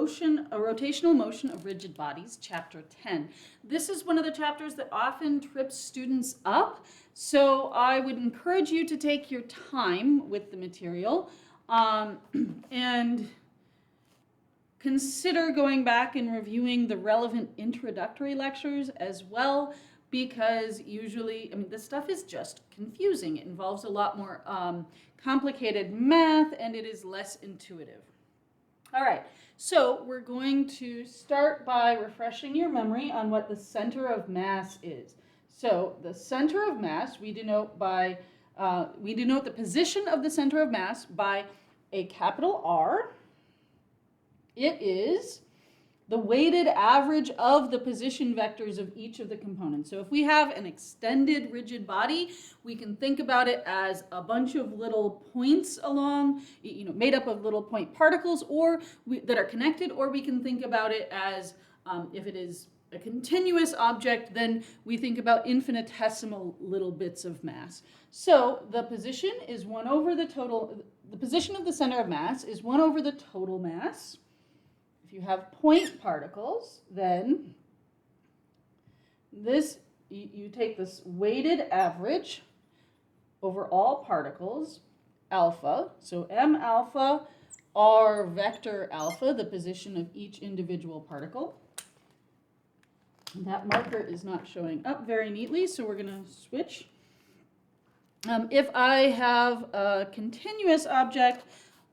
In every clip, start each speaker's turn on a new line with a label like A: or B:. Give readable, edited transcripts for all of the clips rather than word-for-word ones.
A: a rotational motion of rigid bodies, chapter 10. This is one of the chapters that often trips students up, so I would encourage you to take your time with the material and consider going back and reviewing the relevant introductory lectures as well, because usually, this stuff is just confusing. It involves a lot more complicated math, and it is less intuitive. All right, so we're going to start by refreshing your memory on what the center of mass is. So the center of mass, we denote the position of the center of mass by a capital R. It is the weighted average of the position vectors of each of the components. So if we have an extended rigid body, we can think about it as a bunch of little points along, made up of little point particles that are connected, or we can think about it as, if it is a continuous object, then we think about infinitesimal little bits of mass. So the position is 1 over the total, the position of the center of mass is 1 over the total mass. If you have point particles, then you take this weighted average over all particles, alpha. So m alpha, r vector alpha, the position of each individual particle. And that marker is not showing up very neatly, so we're going to switch. If I have a continuous object,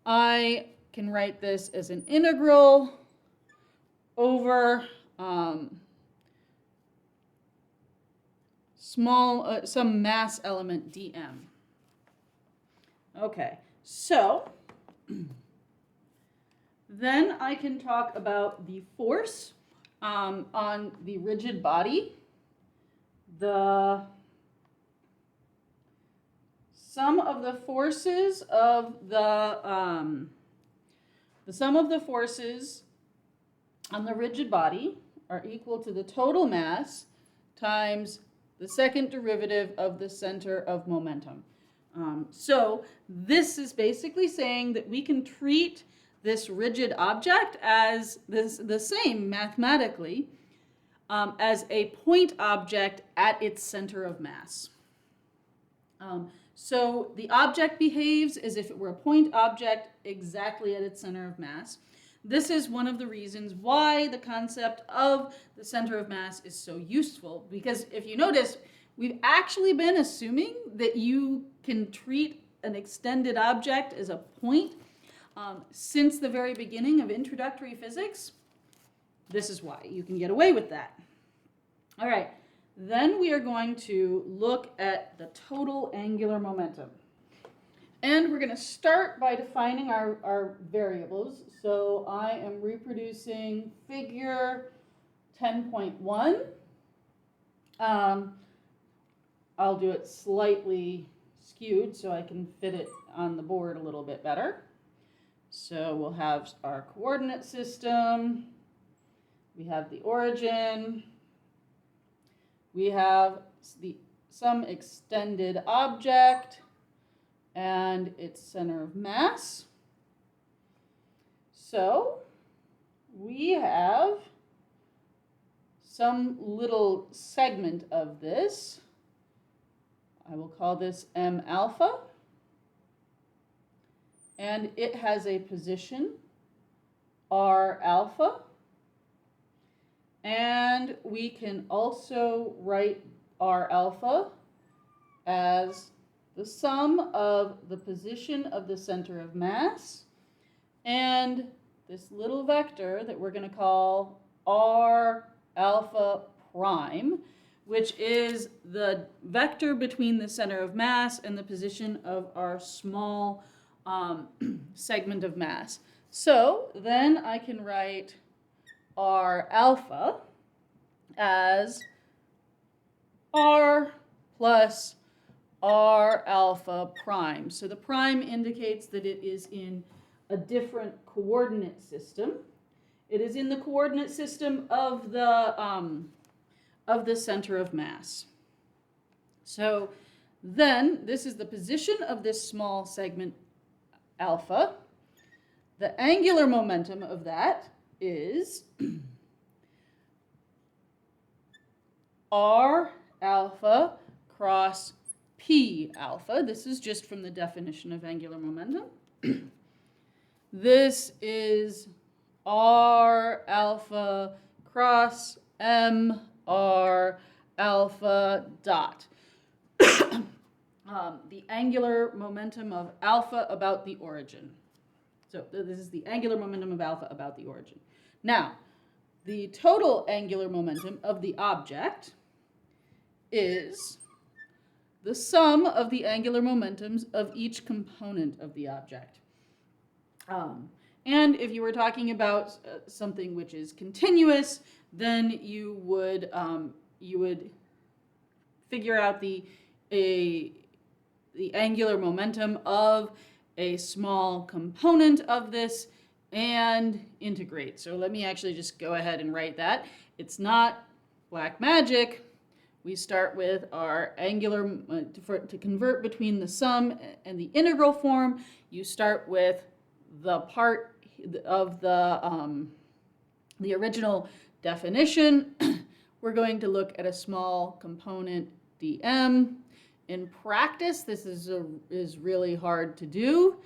A: I can write this as an integral over some mass element dm. Okay, so then I can talk about the force on the rigid body. The sum of the forces on the rigid body are equal to the total mass times the second derivative of the center of momentum. So this is basically saying that we can treat this rigid object as the same mathematically as a point object at its center of mass. So the object behaves as if it were a point object exactly at its center of mass. This is one of the reasons why the concept of the center of mass is so useful, because if you notice, we've actually been assuming that you can treat an extended object as a point since the very beginning of introductory physics. This is why you can get away with that. All right, then we are going to look at the total angular momentum. And we're going to start by defining our variables. So I am reproducing figure 10.1. I'll do it slightly skewed so I can fit it on the board a little bit better. So we'll have our coordinate system. We have the origin. We have some extended object and its center of mass. So we have some little segment of this. I will call this m alpha. And it has a position, r alpha. And we can also write r alpha as the sum of the position of the center of mass and this little vector that we're going to call r alpha prime, which is the vector between the center of mass and the position of our small segment of mass. So then I can write r alpha as r plus r alpha prime. So the prime indicates that it is in a different coordinate system. It is in the coordinate system of the center of mass. So then this is the position of this small segment alpha. The angular momentum of that is R alpha cross P alpha. This is just from the definition of angular momentum. This is R alpha cross M R alpha dot. The angular momentum of alpha about the origin. So this is the angular momentum of alpha about the origin. Now, the total angular momentum of the object is the sum of the angular momentums of each component of the object. And if you were talking about something which is continuous, then you would figure out the angular momentum of a small component of this and integrate. So let me actually just go ahead and write that. It's not black magic. We start with our angular, to convert between the sum and the integral form, you start with the part of the original definition. We're going to look at a small component dm. In practice, this is really hard to do.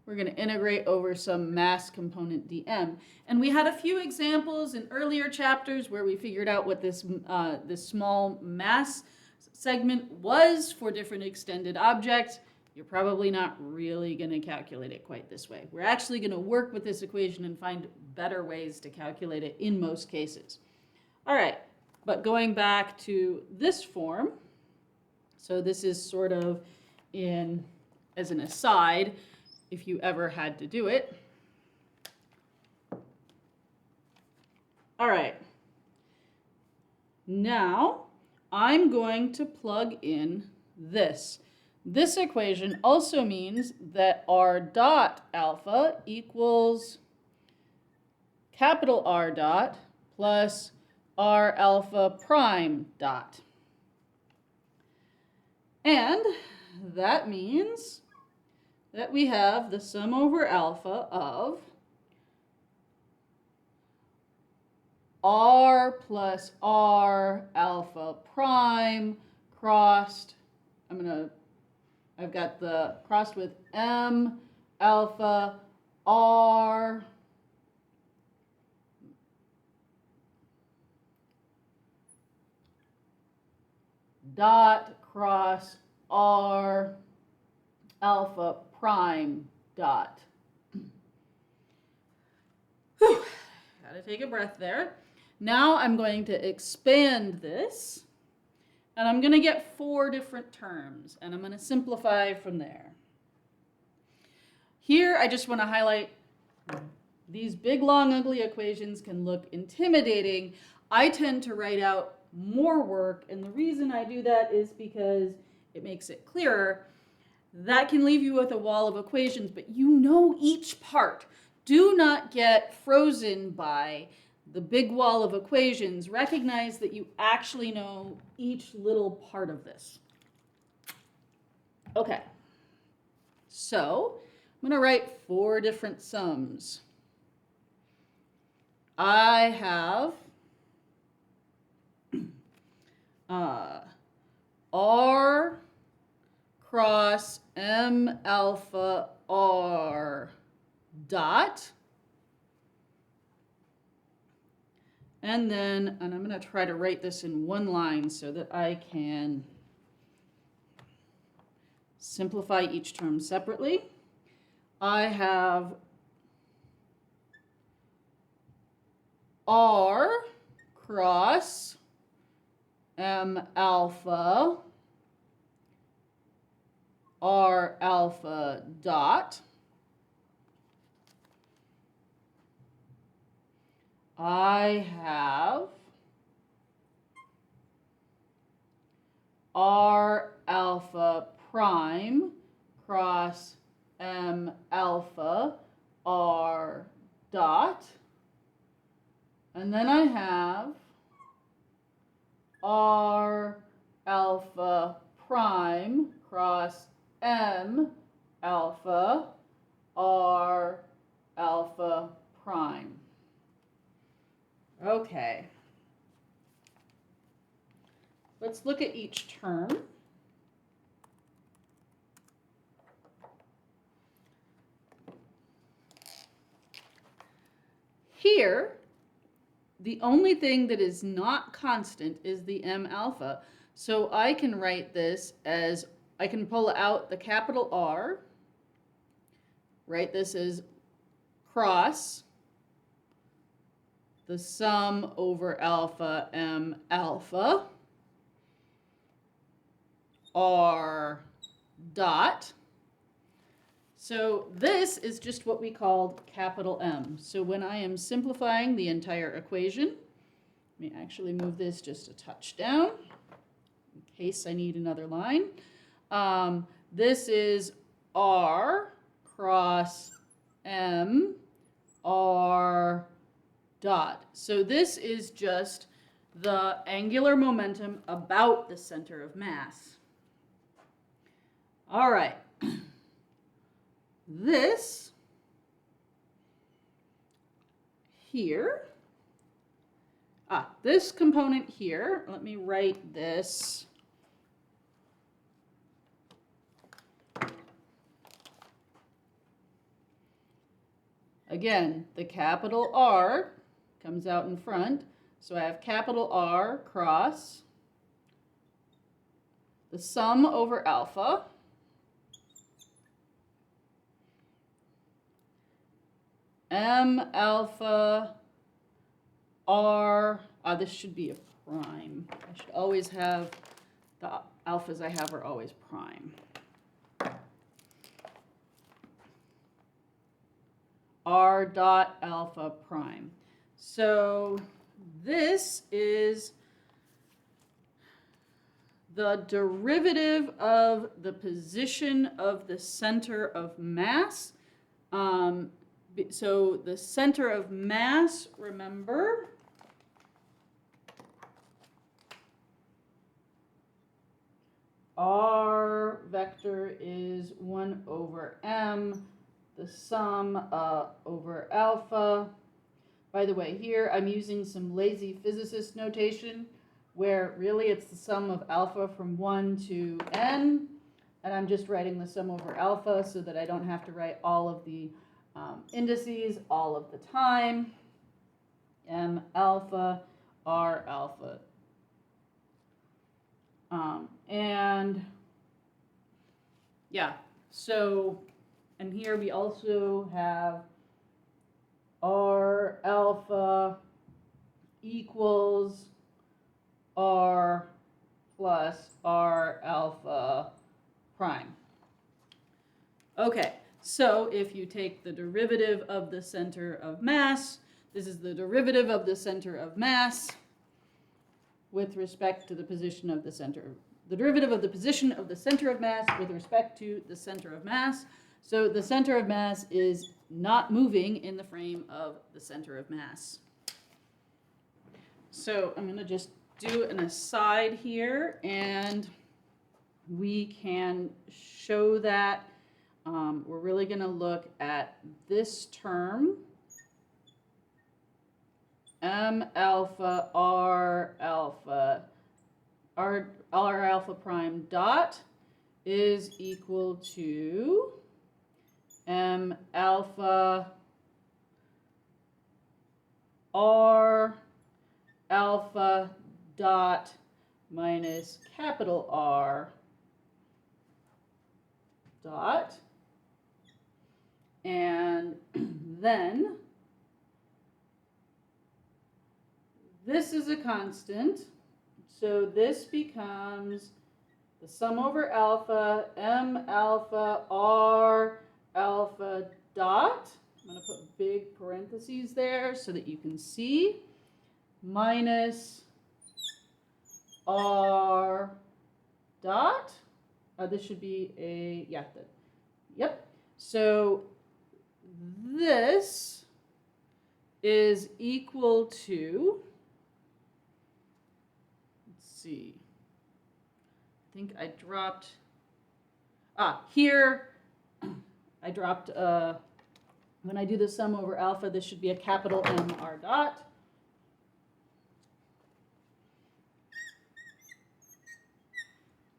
A: We're going to integrate over some mass component dm. And we had a few examples in earlier chapters where we figured out what this small mass segment was for different extended objects. You're probably not really going to calculate it quite this way. We're actually going to work with this equation and find better ways to calculate it in most cases. All right, but going back to this form, so this is sort of as an aside, if you ever had to do it. All right, now I'm going to plug in this. This equation also means that R dot alpha equals capital R dot plus R alpha prime dot. And that means that we have the sum over alpha of R plus R alpha prime crossed, I've got the crossed with M alpha R dot cross R alpha prime dot. Whew. Gotta take a breath there. Now I'm going to expand this, and I'm going to get 4 different terms, and I'm going to simplify from there. Here, I just want to highlight these big, long, ugly equations can look intimidating. I tend to write out more work, and the reason I do that is because it makes it clearer. That can leave you with a wall of equations, but you know each part. Do not get frozen by the big wall of equations. Recognize that you actually know each little part of this. Okay, so I'm going to write 4 different sums. I have R cross M alpha R dot. And I'm going to try to write this in one line so that I can simplify each term separately. I have R cross M alpha R alpha dot. I have R alpha prime cross M alpha R dot. And then I have R alpha prime cross M alpha R alpha prime. Okay. Let's look at each term. Here, the only thing that is not constant is the m alpha. So I can write this as, I can pull out the capital R, write this as cross the sum over alpha m alpha R dot. So this is just what we called capital M. So when I am simplifying the entire equation, let me actually move this just a touch down in case I need another line. This is R cross M R dot. So this is just the angular momentum about the center of mass. All right. This here, this component here, let me write this. Again, the capital R comes out in front, so I have capital R cross the sum over alpha M alpha R, this should be a prime. I should always have, the alphas I have are always prime. R dot alpha prime. So this is the derivative of the position of the center of mass. So the center of mass, remember, R vector is 1 over m, the sum over alpha. By the way, here I'm using some lazy physicist notation where really it's the sum of alpha from 1 to n, and I'm just writing the sum over alpha so that I don't have to write all of the indices all of the time. M alpha, R alpha. And yeah, so, and here we also have R alpha equals R plus R alpha prime. Okay. So if you take the derivative of the center of mass, this is the derivative of the center of mass with respect to the position of the center, the derivative of the position of the center of mass with respect to the center of mass. So the center of mass is not moving in the frame of the center of mass. So I'm going to just do an aside here, and we can show that. We're really going to look at this term, M alpha R alpha, R alpha prime dot is equal to M alpha R alpha dot minus capital R dot. And then this is a constant, so this becomes the sum over alpha, M alpha R alpha dot. I'm going to put big parentheses there so that you can see, minus R dot. This should be a, yeah, yep. So this is equal to, let's see, I think I dropped, here I dropped, when I do the sum over alpha, this should be a capital M R dot.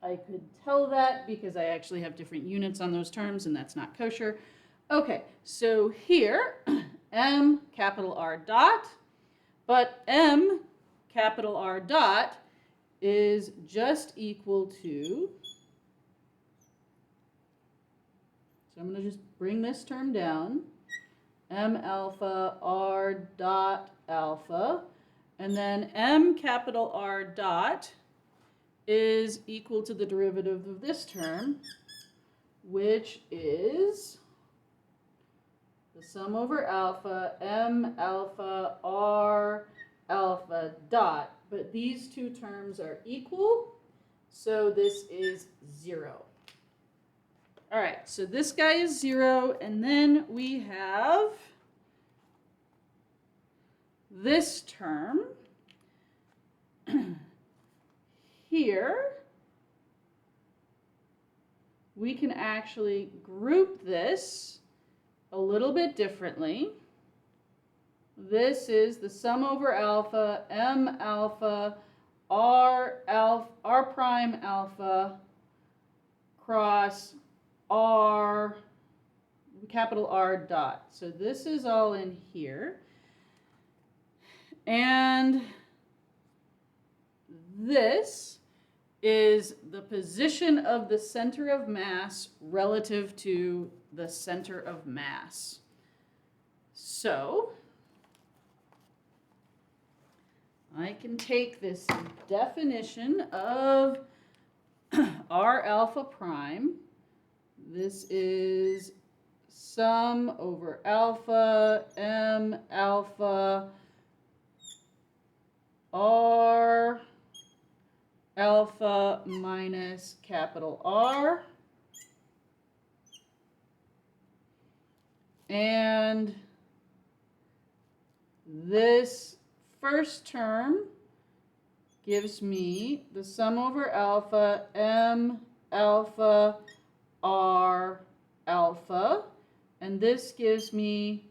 A: I could tell that because I actually have different units on those terms, and that's not kosher. Okay, so here, M capital R dot, but M capital R dot is just equal to, so I'm going to just bring this term down, M alpha R dot alpha, and then M capital R dot is equal to the derivative of this term, which is the sum over alpha, M alpha R alpha dot. But these two terms are equal, so this is 0. All right, so this guy is 0, and then we have this term here. We can actually group this a little bit differently. This is the sum over alpha, M alpha, R prime alpha cross R, capital R dot. So this is all in here. And this is the position of the center of mass relative to the center of mass. So I can take this definition of R alpha prime. This is sum over alpha, M alpha, R alpha minus capital R. And this first term gives me the sum over alpha, M alpha, R alpha. And this gives me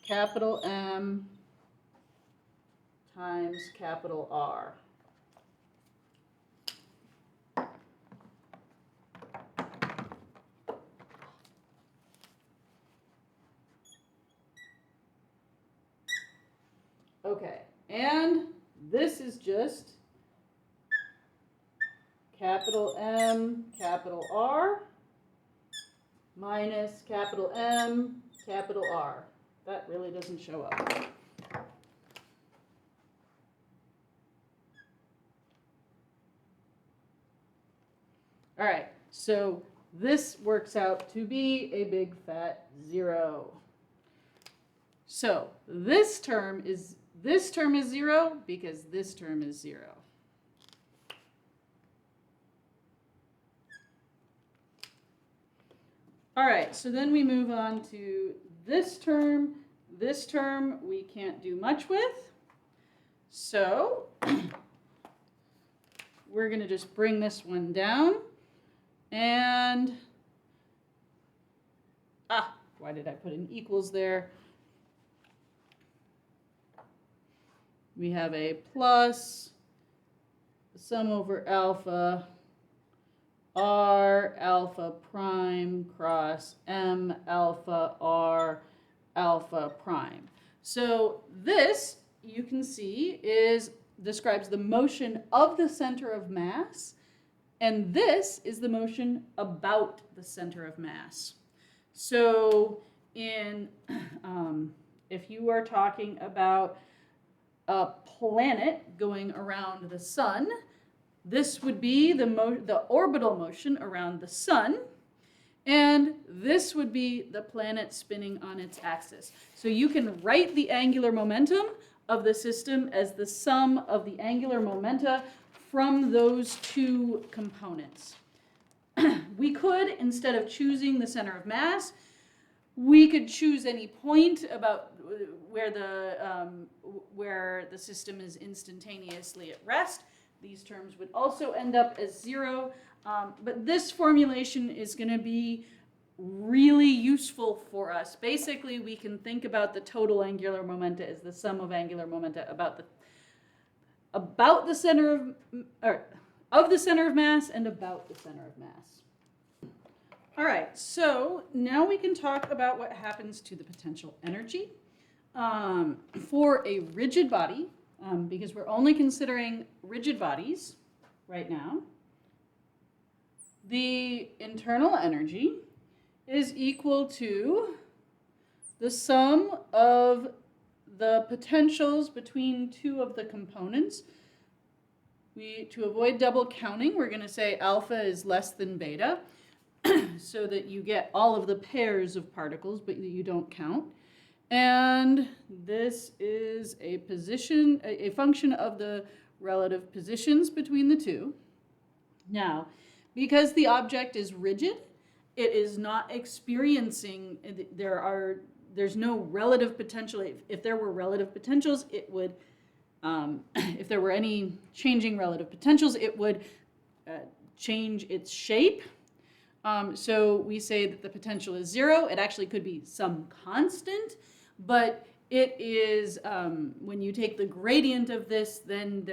A: capital M times capital R. Okay, and this is just capital M, capital R, minus capital M, capital R. That really doesn't show up. All right, so this works out to be a big fat 0. So this term is 0 because this term is 0. All right, so then we move on to this term. This term we can't do much with. So we're going to just bring this one down. And, why did I put an equals there? We have a plus the sum over alpha, R alpha prime cross M alpha R alpha prime. So this, you can see, describes the motion of the center of mass, and this is the motion about the center of mass. So if you are talking about a planet going around the sun, this would be the orbital motion around the sun, and this would be the planet spinning on its axis. So you can write the angular momentum of the system as the sum of the angular momenta from those two components. We could, instead of choosing the center of mass, we could choose any point about where the system is instantaneously at rest. These terms would also end up as 0, but this formulation is going to be really useful for us. Basically, we can think about the total angular momenta as the sum of angular momenta about the center of the center of mass and about the center of mass. All right, so now we can talk about what happens to the potential energy for a rigid body, because we're only considering rigid bodies right now. The internal energy is equal to the sum of the potentials between two of the components. To avoid double counting, we're going to say alpha is less than beta so that you get all of the pairs of particles, but you don't count. And this is a function of the relative positions between the two. Now, because the object is rigid, it is not experiencing, there's no relative potential. If there were relative potentials, it would, if there were any changing relative potentials, it would change its shape. So we say that the potential is 0. It actually could be some constant, but it is, when you take the gradient of this, then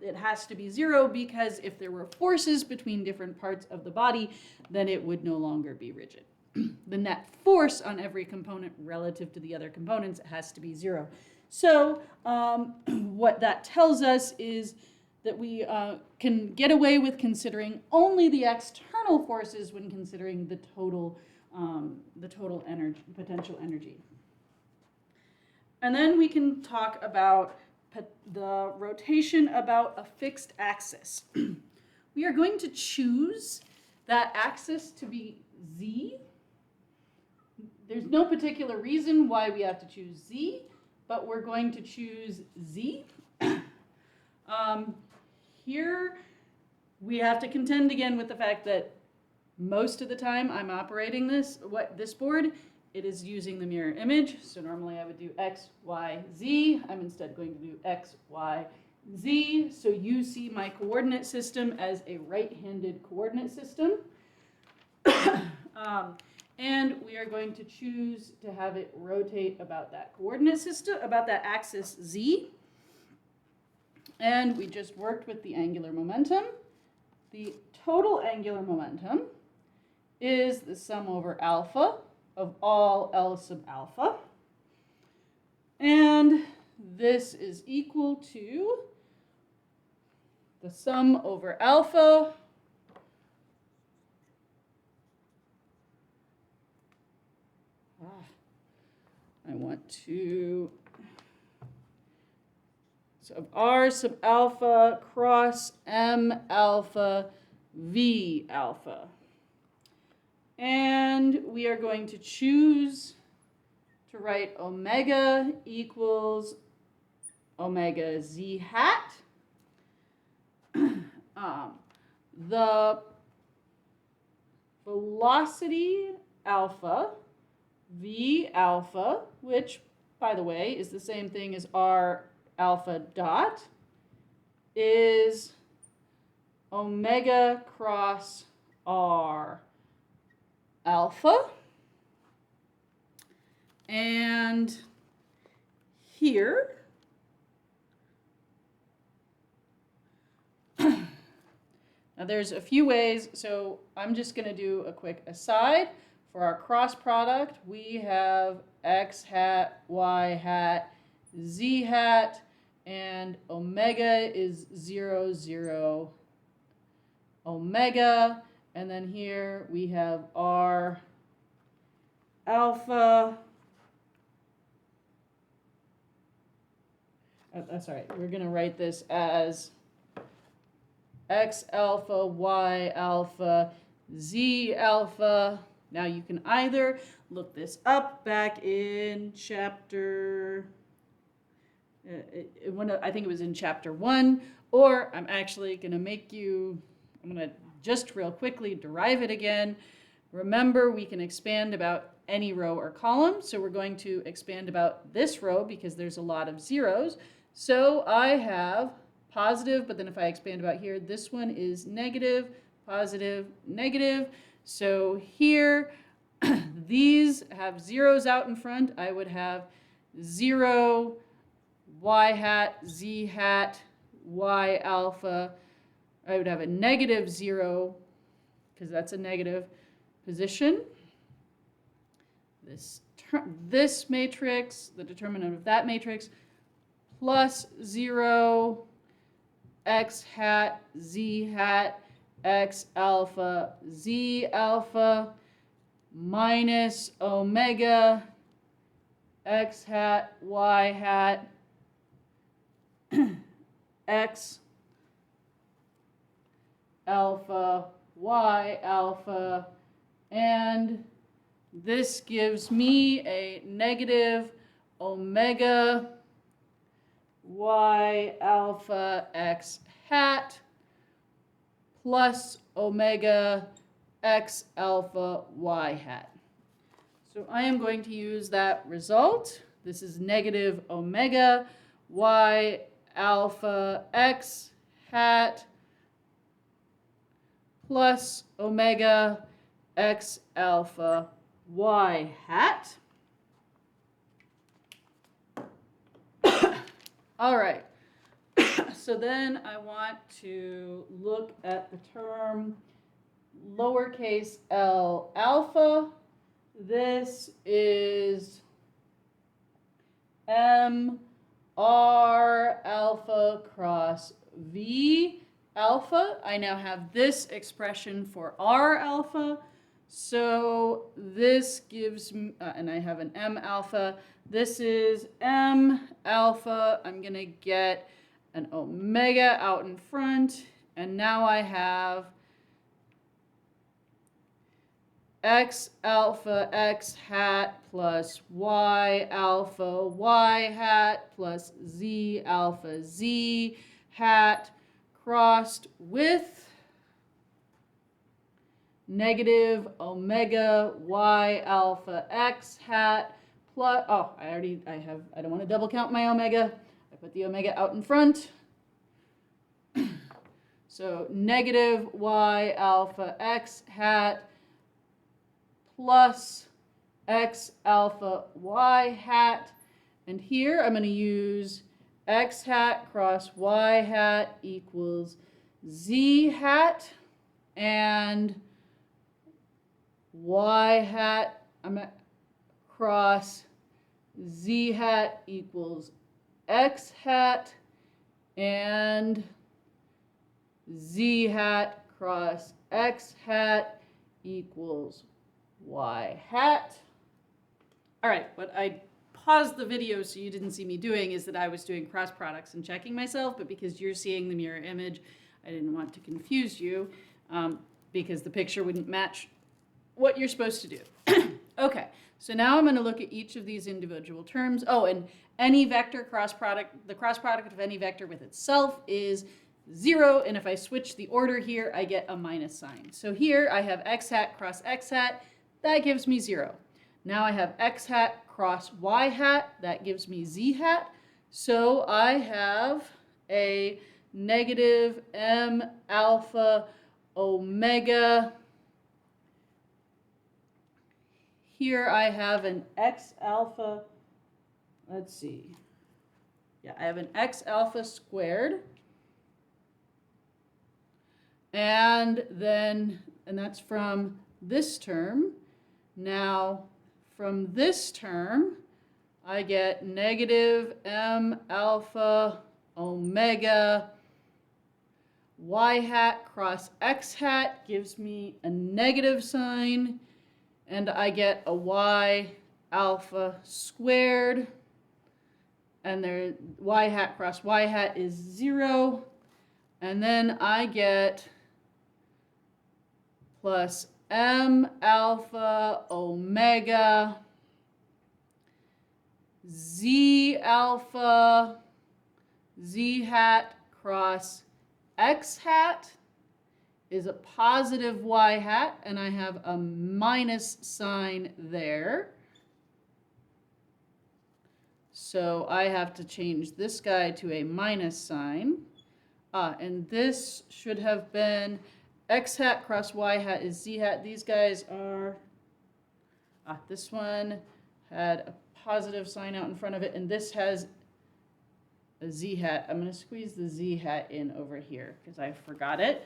A: it has to be 0, because if there were forces between different parts of the body, then it would no longer be rigid. The net force on every component relative to the other components has to be 0. So what that tells us is that we can get away with considering only the external forces when considering the total energy, potential energy. And then we can talk about the rotation about a fixed axis. We are going to choose that axis to be z. There's no particular reason why we have to choose z, but we're going to choose z. Here we have to contend again with the fact that most of the time I'm operating this board, it is using the mirror image. So normally I would do x, y, z. I'm instead going to do x, y, z. So you see my coordinate system as a right-handed coordinate system. And we are going to choose to have it rotate about that coordinate system, about that axis z. And we just worked with the angular momentum. The total angular momentum is the sum over alpha of all L sub alpha. And this is equal to the sum over alpha of R sub alpha cross M alpha V alpha. And we are going to choose to write omega equals omega z hat. The velocity alpha, v alpha, which, by the way, is the same thing as r alpha dot, is omega cross r alpha. And here, now there's a few ways, so I'm just going to do a quick aside. For our cross product, we have x hat, y hat, z hat, and omega is 0, 0, omega. And then here we have r alpha. That's all right. We're going to write this as x alpha, y alpha, z alpha. Now you can either look this up back in chapter, I think it was in chapter 1, or I'm actually going to I'm going to just real quickly derive it again. Remember, we can expand about any row or column, so we're going to expand about this row because there's a lot of zeros. So I have positive, but then if I expand about here, this one is negative, positive, negative. So here, these have zeros out in front. I would have 0, y hat, z hat, y alpha. I would have a negative 0, because that's a negative position. This matrix, the determinant of that matrix, plus 0, x hat, z hat, x alpha, z alpha, minus omega, x hat, y hat, x alpha, y alpha, and this gives me a negative omega y alpha x hat plus omega x alpha y hat. So I am going to use that result. This is negative omega y alpha x hat plus omega x alpha y hat. All right. So then I want to look at the term lowercase l alpha. This is m r alpha cross v alpha. I now have this expression for r alpha. So this gives me, and I have an m alpha. This is m alpha. I'm going to get an omega out in front. And now I have x alpha x hat plus y alpha y hat plus z alpha z hat crossed with negative omega y alpha x hat plus, oh, I don't want to double count my omega. I put the omega out in front. So negative y alpha x hat plus x alpha y hat. And here I'm going to use x hat cross y hat equals z hat, and y hat, I'm going to cross z hat equals x hat, and z hat cross x hat equals y hat. All right, what I paused the video so you didn't see me doing is that I was doing cross products and checking myself, but because you're seeing the mirror image, I didn't want to confuse you because the picture wouldn't match what you're supposed to do. Okay, so now I'm going to look at each of these individual terms. Oh, and any vector cross product, the cross product of any vector with itself is 0, and if I switch the order here, I get a minus sign. So here I have x hat cross x hat, that gives me 0. Now I have x hat cross y hat, that gives me z hat. So I have a negative m alpha omega. Here I have an x alpha, let's see. Yeah, I have an x alpha squared. And that's from this term. Now, from this term, I get negative m alpha omega y hat cross x hat gives me a negative sign, and I get a y alpha squared, and there y hat cross y hat is 0, and then I get plus m alpha omega z alpha z hat cross x hat is a positive y hat, and I have a minus sign there. So I have to change this guy to a minus sign. And this should have been x hat cross y hat is z hat. These guys are, this one had a positive sign out in front of it, and this has a z hat. I'm going to squeeze the z hat in over here because I forgot it,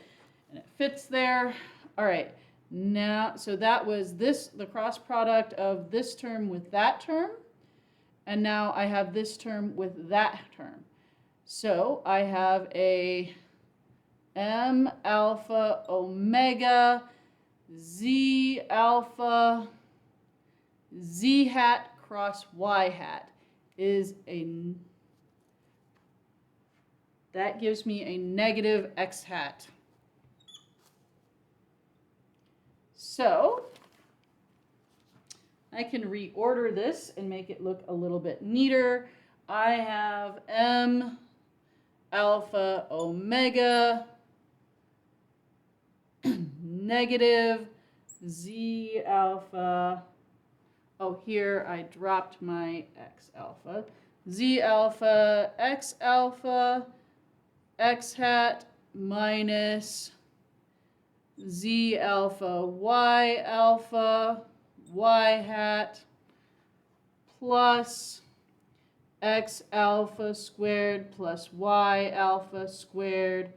A: and it fits there. All right, now, so that was this, the cross product of this term with that term, and now I have this term with that term. So I have a m alpha omega z alpha z hat cross y hat is that gives me a negative x hat. So I can reorder this and make it look a little bit neater. I have m alpha omega negative z alpha, oh, here I dropped my x alpha, z alpha x hat minus z alpha y hat plus x alpha squared plus y alpha squared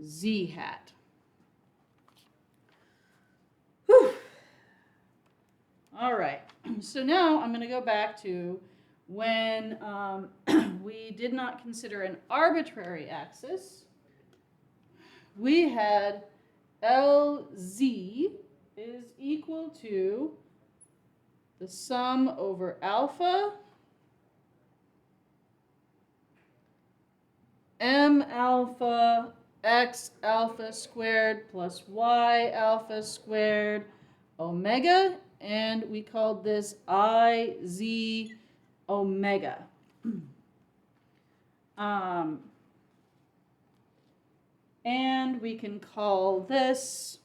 A: z hat. Whew. All right, so now I'm going to go back to when we did not consider an arbitrary axis. We had LZ is equal to the sum over alpha m alpha x alpha squared plus y alpha squared omega, and we called this IZ omega. And we can call this,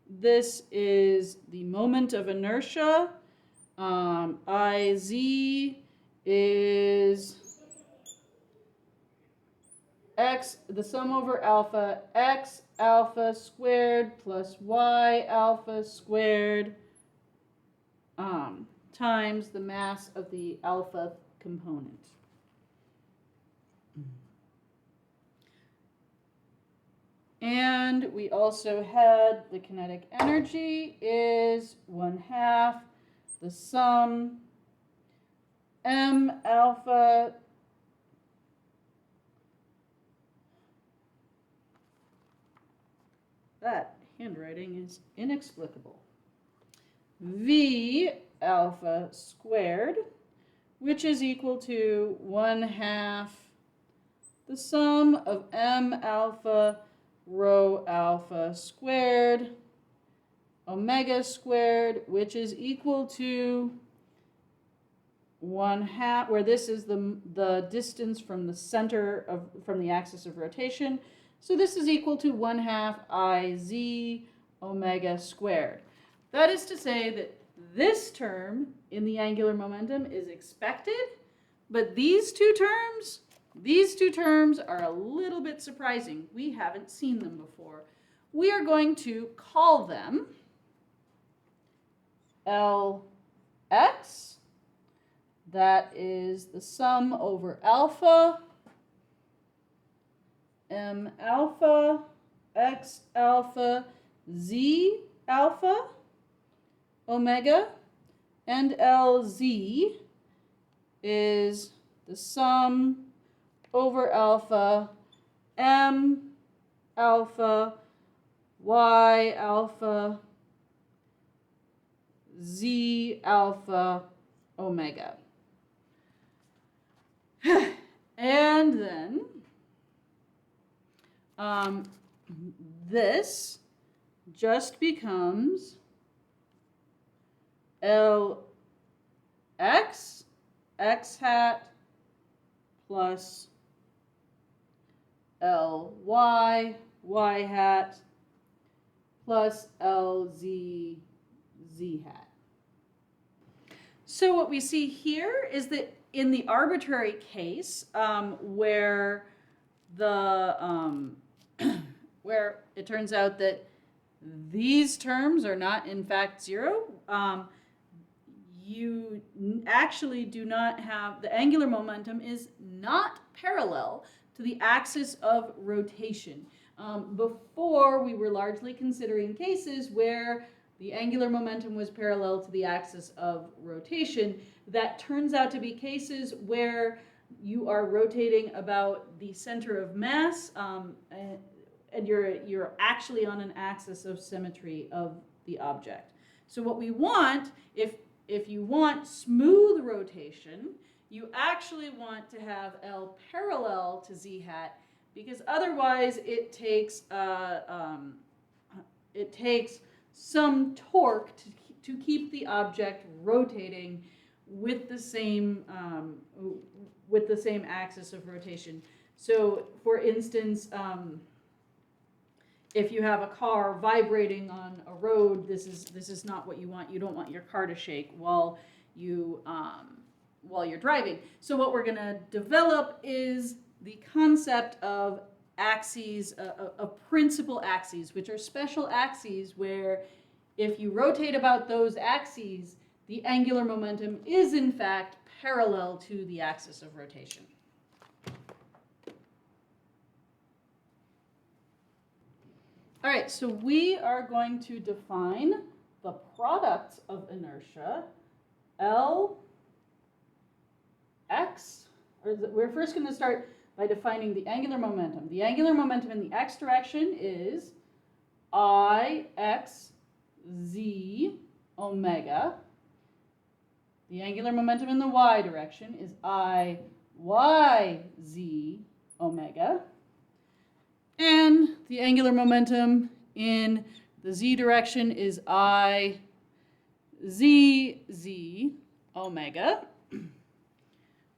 A: this is the moment of inertia. IZ is x, the sum over alpha, x alpha squared plus y alpha squared times the mass of the alpha component. And we also had the kinetic energy is 1/2 the sum m alpha that handwriting is inexplicable. V alpha squared, which is equal to 1/2 the sum of m alpha rho alpha squared omega squared, which is equal to 1/2, where this is the distance from the center of, from the axis of rotation. So this is equal to 1/2 IZ omega squared. That is to say that this term in the angular momentum is expected, but these two terms are a little bit surprising. We haven't seen them before. We are going to call them LX. That is the sum over alpha, M alpha, X alpha, Z alpha, omega, and LZ is the sum over alpha, M alpha, Y alpha, Z alpha, omega. And then this just becomes LX, X hat, plus LY, Y hat, plus LZ, Z hat. So what we see here is that in the arbitrary case, where the where it turns out that these terms are not in fact zero. You actually do not have, the angular momentum is not parallel to the axis of rotation. Before, we were largely considering cases where the angular momentum was parallel to the axis of rotation. That turns out to be cases where you are rotating about the center of mass, and you're actually on an axis of symmetry of the object. So what we want, if you want smooth rotation, you actually want to have L parallel to z hat, because otherwise it takes some torque to keep the object rotating with the same axis of rotation. So, for instance, if you have a car vibrating on a road, this is not what you want. You don't want your car to shake while you're driving. So what we're going to develop is the concept of axes, of principal axes, which are special axes where if you rotate about those axes, the angular momentum is in fact parallel to the axis of rotation. All right, so we are going to define the products of inertia, L, X, we're first going to start by defining the angular momentum. The angular momentum in the X direction is I, X, Z, omega. The angular momentum in the Y direction is I, Y, Z, omega. And the angular momentum in the Z direction is I, Z, Z, omega.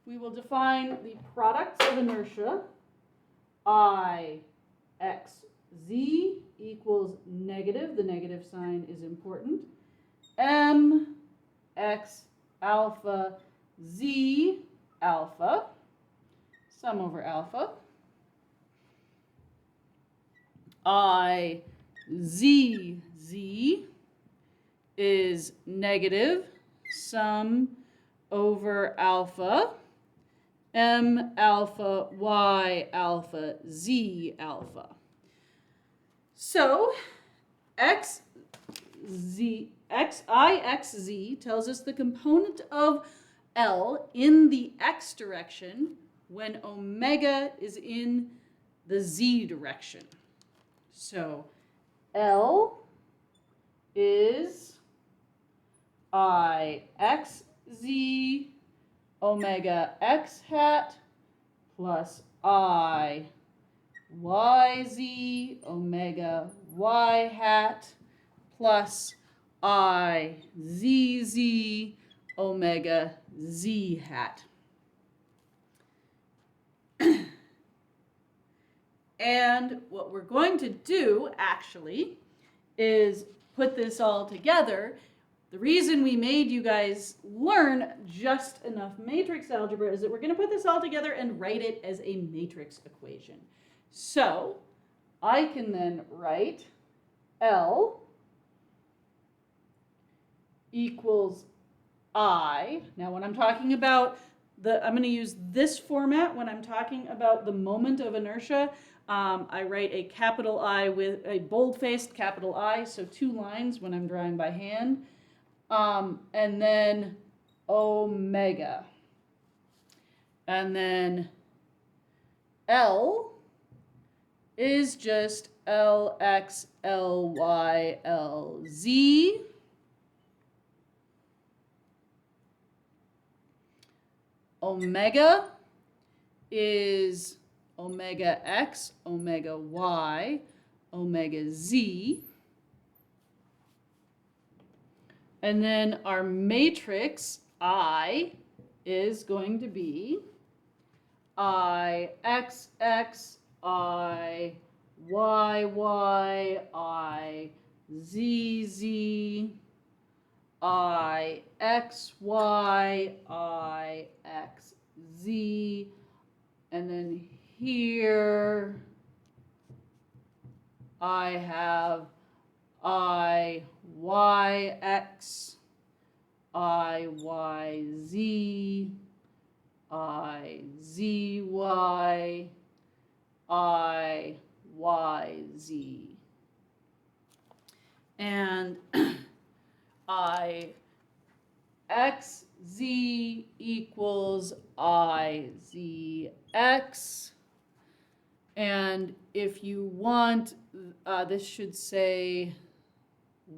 A: We will define the products of inertia. I, X, Z equals negative. The negative sign is important. M, X, alpha, Z, alpha. Sum over alpha. I, Z, Z is negative. Sum over alpha. M alpha, Y alpha, Z alpha. So, X, I, X, Z tells us the component of L in the X direction when omega is in the Z direction. So, L is I, X, Z, omega x hat plus I, Y, Z, omega y hat plus I, Z, Z, omega z hat. And what we're going to do, actually, is put this all together. The reason we made you guys learn just enough matrix algebra is that we're going to put this all together and write it as a matrix equation. So I can then write L equals I. Now when I'm talking about I'm going to use this format when I'm talking about the moment of inertia. I write a capital I with a bold-faced capital I, so 2 lines when I'm drawing by hand. And then omega. And then L is just LX, LY, LZ. Omega is omega X, omega Y, omega Z. And then our matrix I is going to be I, X, X, I, Y, Y, I, Z, Z, I, X, Y, I, X, Z, and then here I have I, Y, X, I, Y, Z, I, Z, Y, I, Y, Z. And I, X, Z equals I, Z, X. And if you want, this should say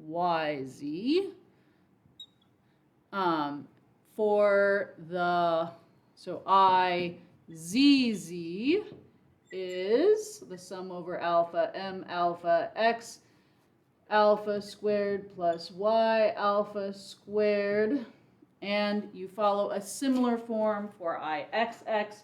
A: YZ. For the, so I, ZZ is the sum over alpha, M alpha, X alpha squared plus Y alpha squared. And you follow a similar form for IXX.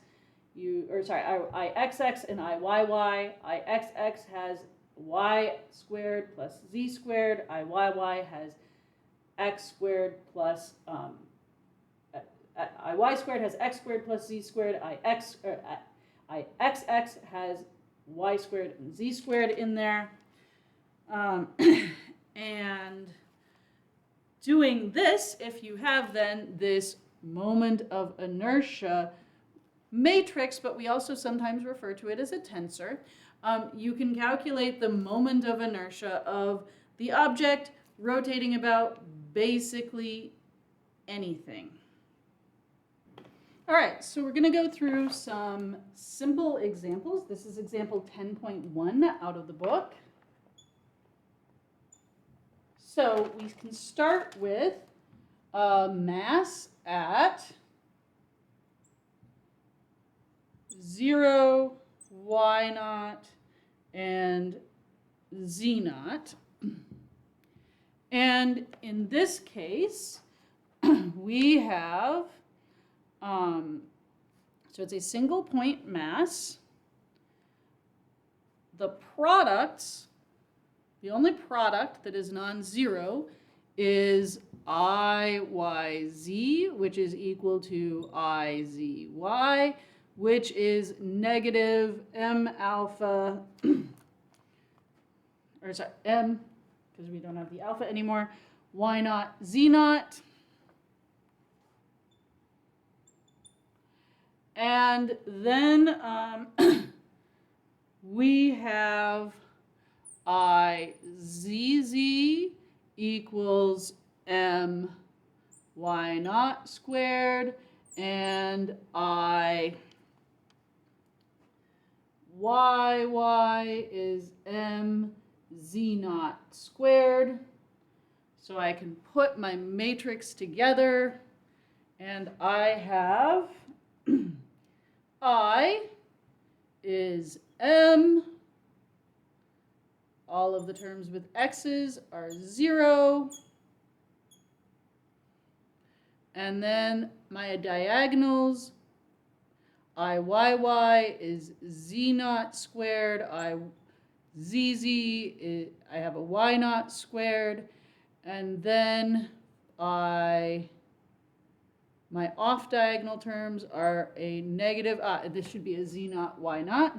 A: IXX and IYY. IXX has Y squared plus Z squared. IYY has X squared plus IY squared has X squared plus Z squared. IXX has Y squared and Z squared in there. And doing this, if you have then this moment of inertia matrix, but we also sometimes refer to it as a tensor, you can calculate the moment of inertia of the object rotating about basically anything. All right, so we're going to go through some simple examples. This is example 10.1 out of the book. So we can start with a mass at 0, y naught, and z naught. And in this case, we have, so it's a single point mass. The products, the only product that is non-zero is IYZ, which is equal to IZY, which is negative M alpha, or sorry, M, because we don't have the alpha anymore, Y naught, Z naught. And then we have IZZ equals M Y naught squared, and I YY is M Z naught squared. So I can put my matrix together, and I have I is M. All of the terms with x's are 0. And then my diagonals, IYY is Z naught squared, IZZ is, I have a Y naught squared, and then my off diagonal terms are a negative, this should be a Z naught Y naught,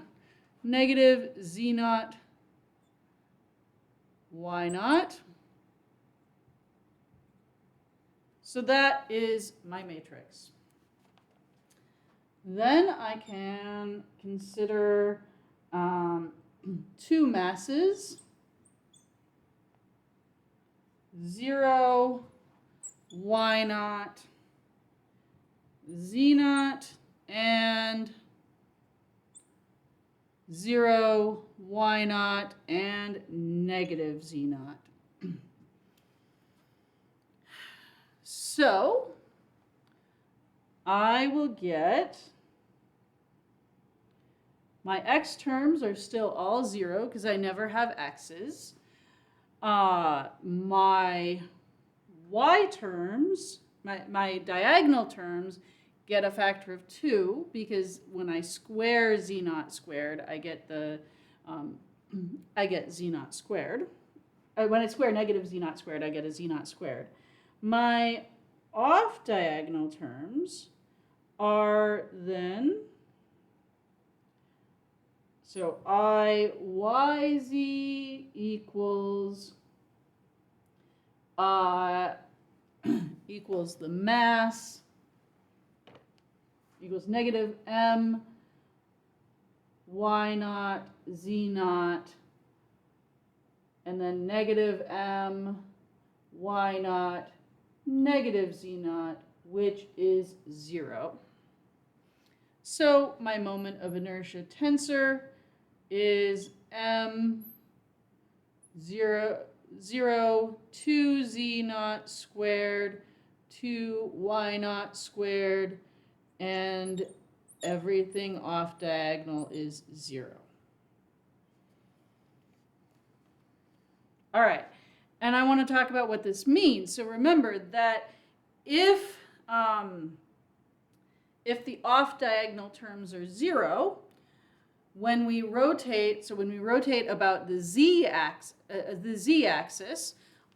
A: negative Z naught Y naught. So that is my matrix. Then I can consider two masses, 0, Y naught, Z naught, and 0, Y naught, and negative Z naught. So I will get, my x terms are still all 0 because I never have x's. My y terms, my diagonal terms, get a factor of 2 because when I square z naught squared, I get the I get z naught squared. When I square negative z naught squared, I get a z naught squared. My off diagonal terms are then So IYZ equals equals the mass equals negative M Y naught Z naught, and then negative M Y naught negative Z naught, which is 0. So my moment of inertia tensor is M 0, 2 Z naught squared, 2 Y naught squared, and everything off diagonal is 0. All right, and I want to talk about what this means. So remember that if the off diagonal terms are 0, when we rotate, so when we rotate about the z-axis,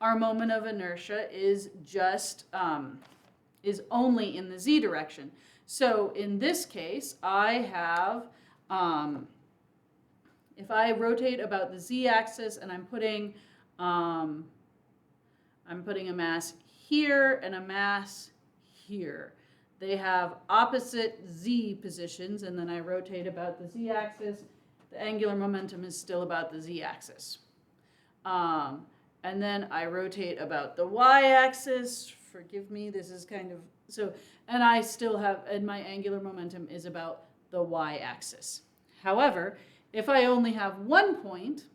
A: our moment of inertia is just is only in the z direction. So in this case, I have if I rotate about the z-axis and I'm putting a mass here and a mass here. They have opposite z positions, and then I rotate about the z-axis. The angular momentum is still about the z-axis. And then I rotate about the y-axis. Forgive me, this is kind of, so, and I still have, and my angular momentum is about the y-axis. However, if I only have one point,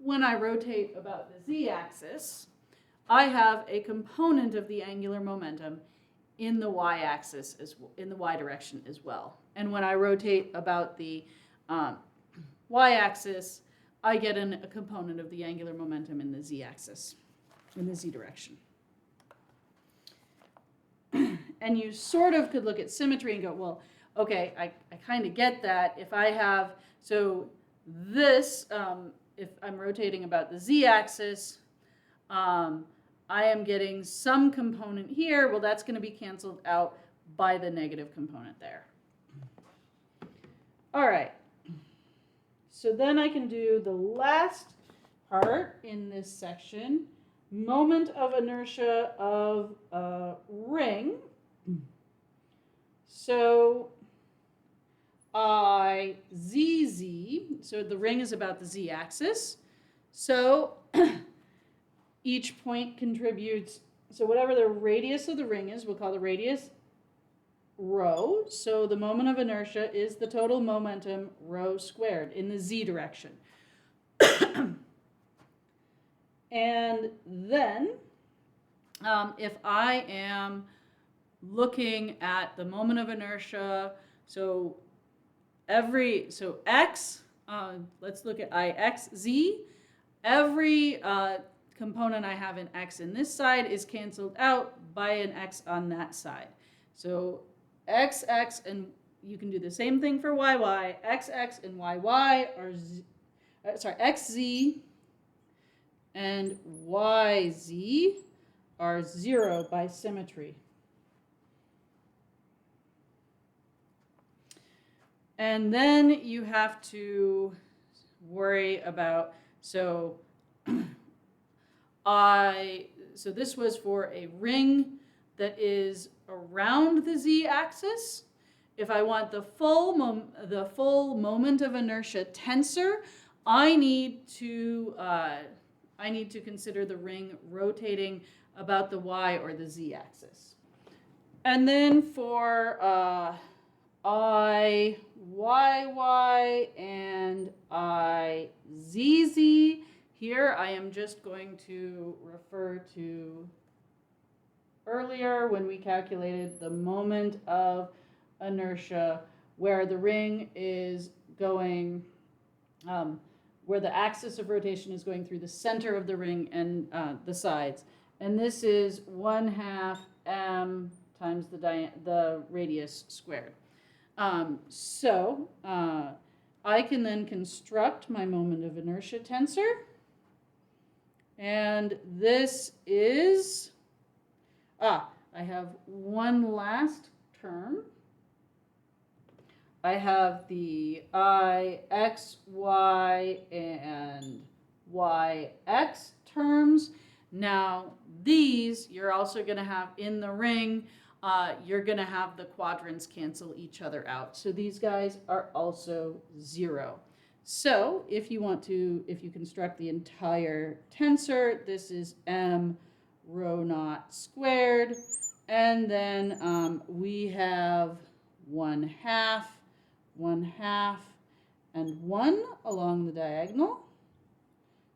A: when I rotate about the z-axis, I have a component of the angular momentum in the y-axis, in the y direction as well. And when I rotate about the y-axis, I get a component of the angular momentum in the z-axis, in the z direction. And you sort of could look at symmetry and go, well, okay, I kind of get that. If I have, so this, if I'm rotating about the z-axis, I am getting some component here. Well, that's going to be canceled out by the negative component there. All right. So then I can do the last part in this section, moment of inertia of a ring. So IZZ, so the ring is about the z-axis. So each point contributes, so whatever the radius of the ring is, we'll call the radius rho. So the moment of inertia is the total momentum rho squared in the z direction. And then if I am looking at the moment of inertia, so x, let's look at IXZ, every component I have in x in this side is canceled out by an x on that side. So xx, and you can do the same thing for yy, xx and yy are, xz and yz are 0 by symmetry. And then you have to worry about, so this was for a ring that is around the z-axis. If I want the full moment of inertia tensor, I need to consider the ring rotating about the y or the z-axis. And then for IYY and IZZ, here I am just going to refer to earlier when we calculated the moment of inertia where the ring is going, where the axis of rotation is going through the center of the ring and the sides. And this is 1/2 m times the radius squared. So I can then construct my moment of inertia tensor. And this is, I have one last term. I have the I, X, Y, and Y, X terms. Now, these you're also going to have in the ring, you're going to have the quadrants cancel each other out. So these guys are also 0. So if you construct the entire tensor, this is M rho naught squared. And then we have 1/2, 1/2, and 1 along the diagonal.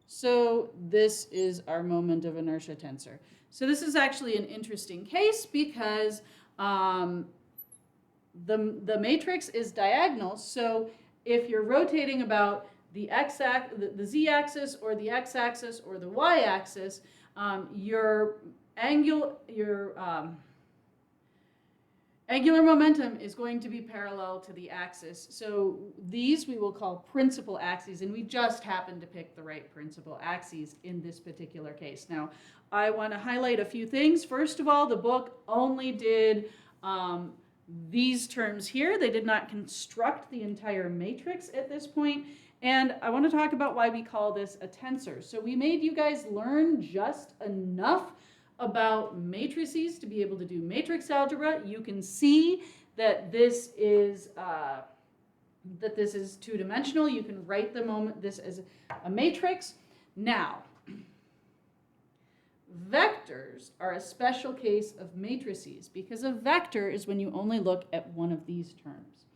A: So this is our moment of inertia tensor. So this is actually an interesting case because the matrix is diagonal. So if you're rotating about the z-axis or the x-axis or the y-axis, your angular momentum is going to be parallel to the axis. So these we will call principal axes, and we just happen to pick the right principal axes in this particular case. Now, I want to highlight a few things. First of all, the book only did these terms here. They did not construct the entire matrix at this point. And I want to talk about why we call this a tensor. So we made you guys learn just enough about matrices to be able to do matrix algebra. You can see that this is two-dimensional. You can write this as a matrix. Now, vectors are a special case of matrices because a vector is when you only look at one of these terms.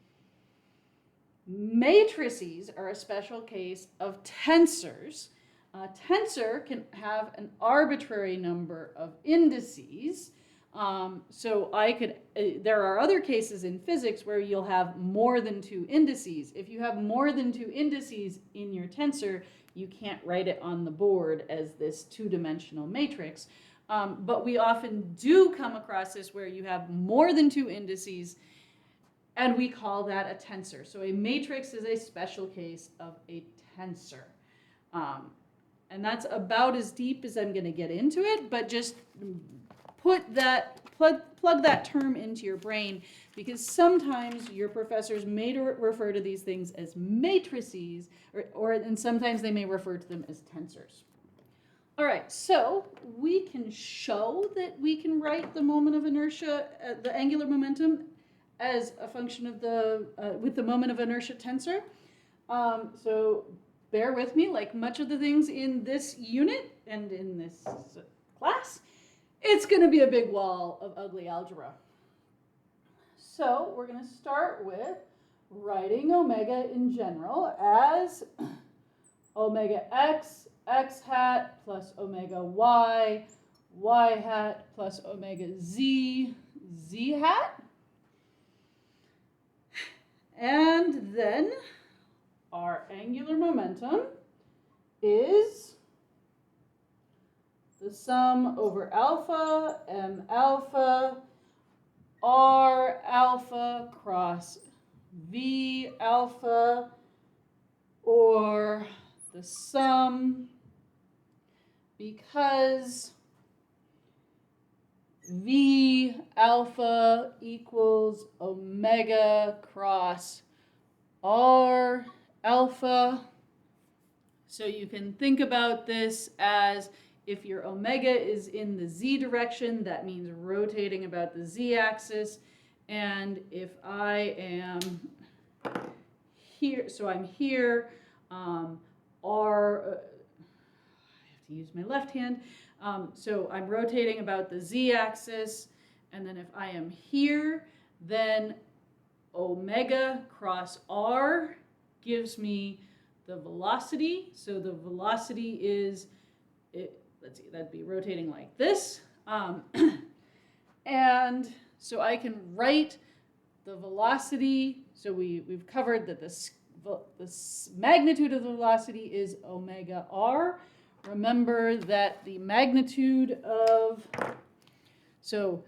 A: Matrices are a special case of tensors. A tensor can have an arbitrary number of indices. There are other cases in physics where you'll have more than 2 indices. If you have more than 2 indices in your tensor, you can't write it on the board as this two-dimensional matrix. But we often do come across this where you have more than 2 indices, and we call that a tensor. So a matrix is a special case of a tensor. And that's about as deep as I'm going to get into it, but just plug that term into your brain, because sometimes your professors may refer to these things as matrices, and sometimes they may refer to them as tensors. All right, so we can show that we can write the moment of inertia, the angular momentum, as a function of with the moment of inertia tensor. So bear with me, like much of the things in this unit and in this class, it's going to be a big wall of ugly algebra. So we're going to start with writing omega in general as omega x, x hat, plus omega y, y hat, plus omega z, z hat. And then our angular momentum is the sum over alpha, m alpha, r alpha cross v alpha, or the sum, because v alpha equals omega cross r alpha. So you can think about this as if your omega is in the z direction, that means rotating about the z-axis. And if I am here, so I'm here, I have to use my left hand. So I'm rotating about the z-axis, and then if I am here, then omega cross r gives me the velocity. So the velocity is, let's see, that'd be rotating like this. And so I can write the velocity. So we've covered that the magnitude of the velocity is omega r. Remember that the magnitude of, so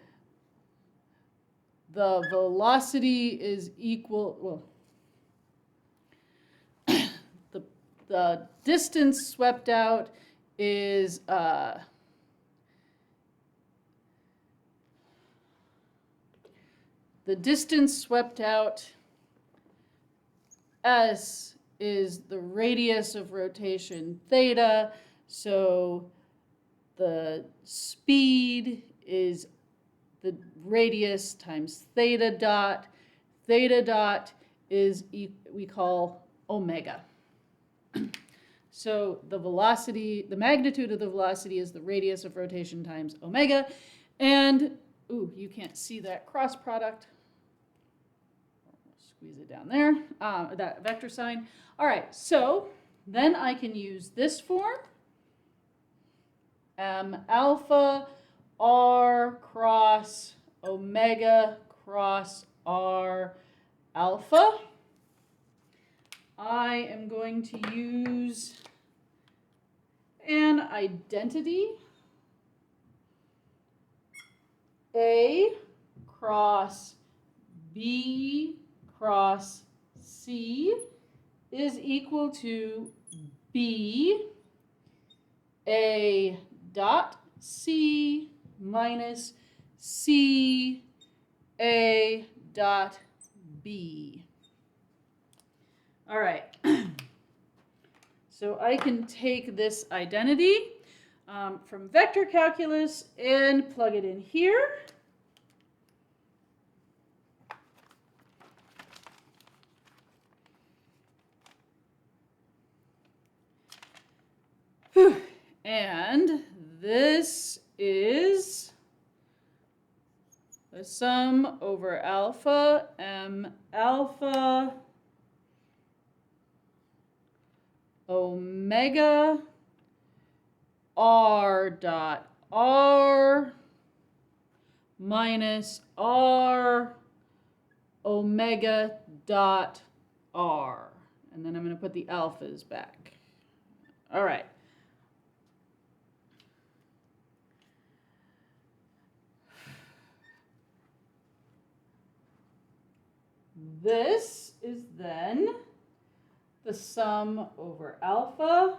A: the velocity is equal, well, the distance swept out is the distance swept out S is the radius of rotation theta, so the speed is the radius times theta dot. Theta dot is we call omega. So the velocity, the magnitude of the velocity is the radius of rotation times omega. And, ooh, you can't see that cross product. Squeeze it down there, that vector sign. All right, so then I can use this form. M alpha R cross omega cross R alpha. I am going to use an identity. A cross B cross C is equal to B A dot C minus C A dot B. All right, so I can take this identity from vector calculus and plug it in here. And this is the sum over alpha M alpha omega R dot R minus R omega dot R. And then I'm going to put the alphas back. All right. This is then the sum over alpha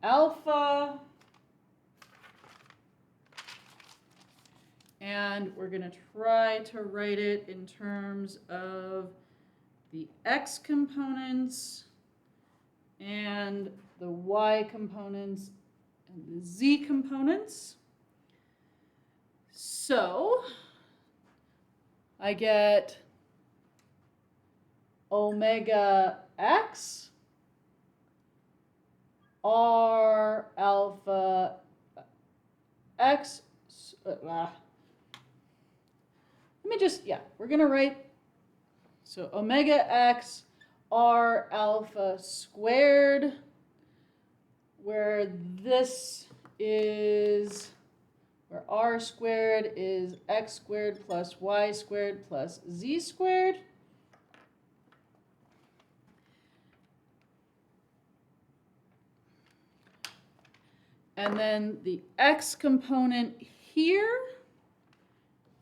A: alpha, and we're going to try to write it in terms of the x components and the y components and the z components. So I get omega x R alpha x. Let me just, we're going to write, so omega x R alpha squared, where this is, where R squared is x squared plus y squared plus z squared. And then the x component here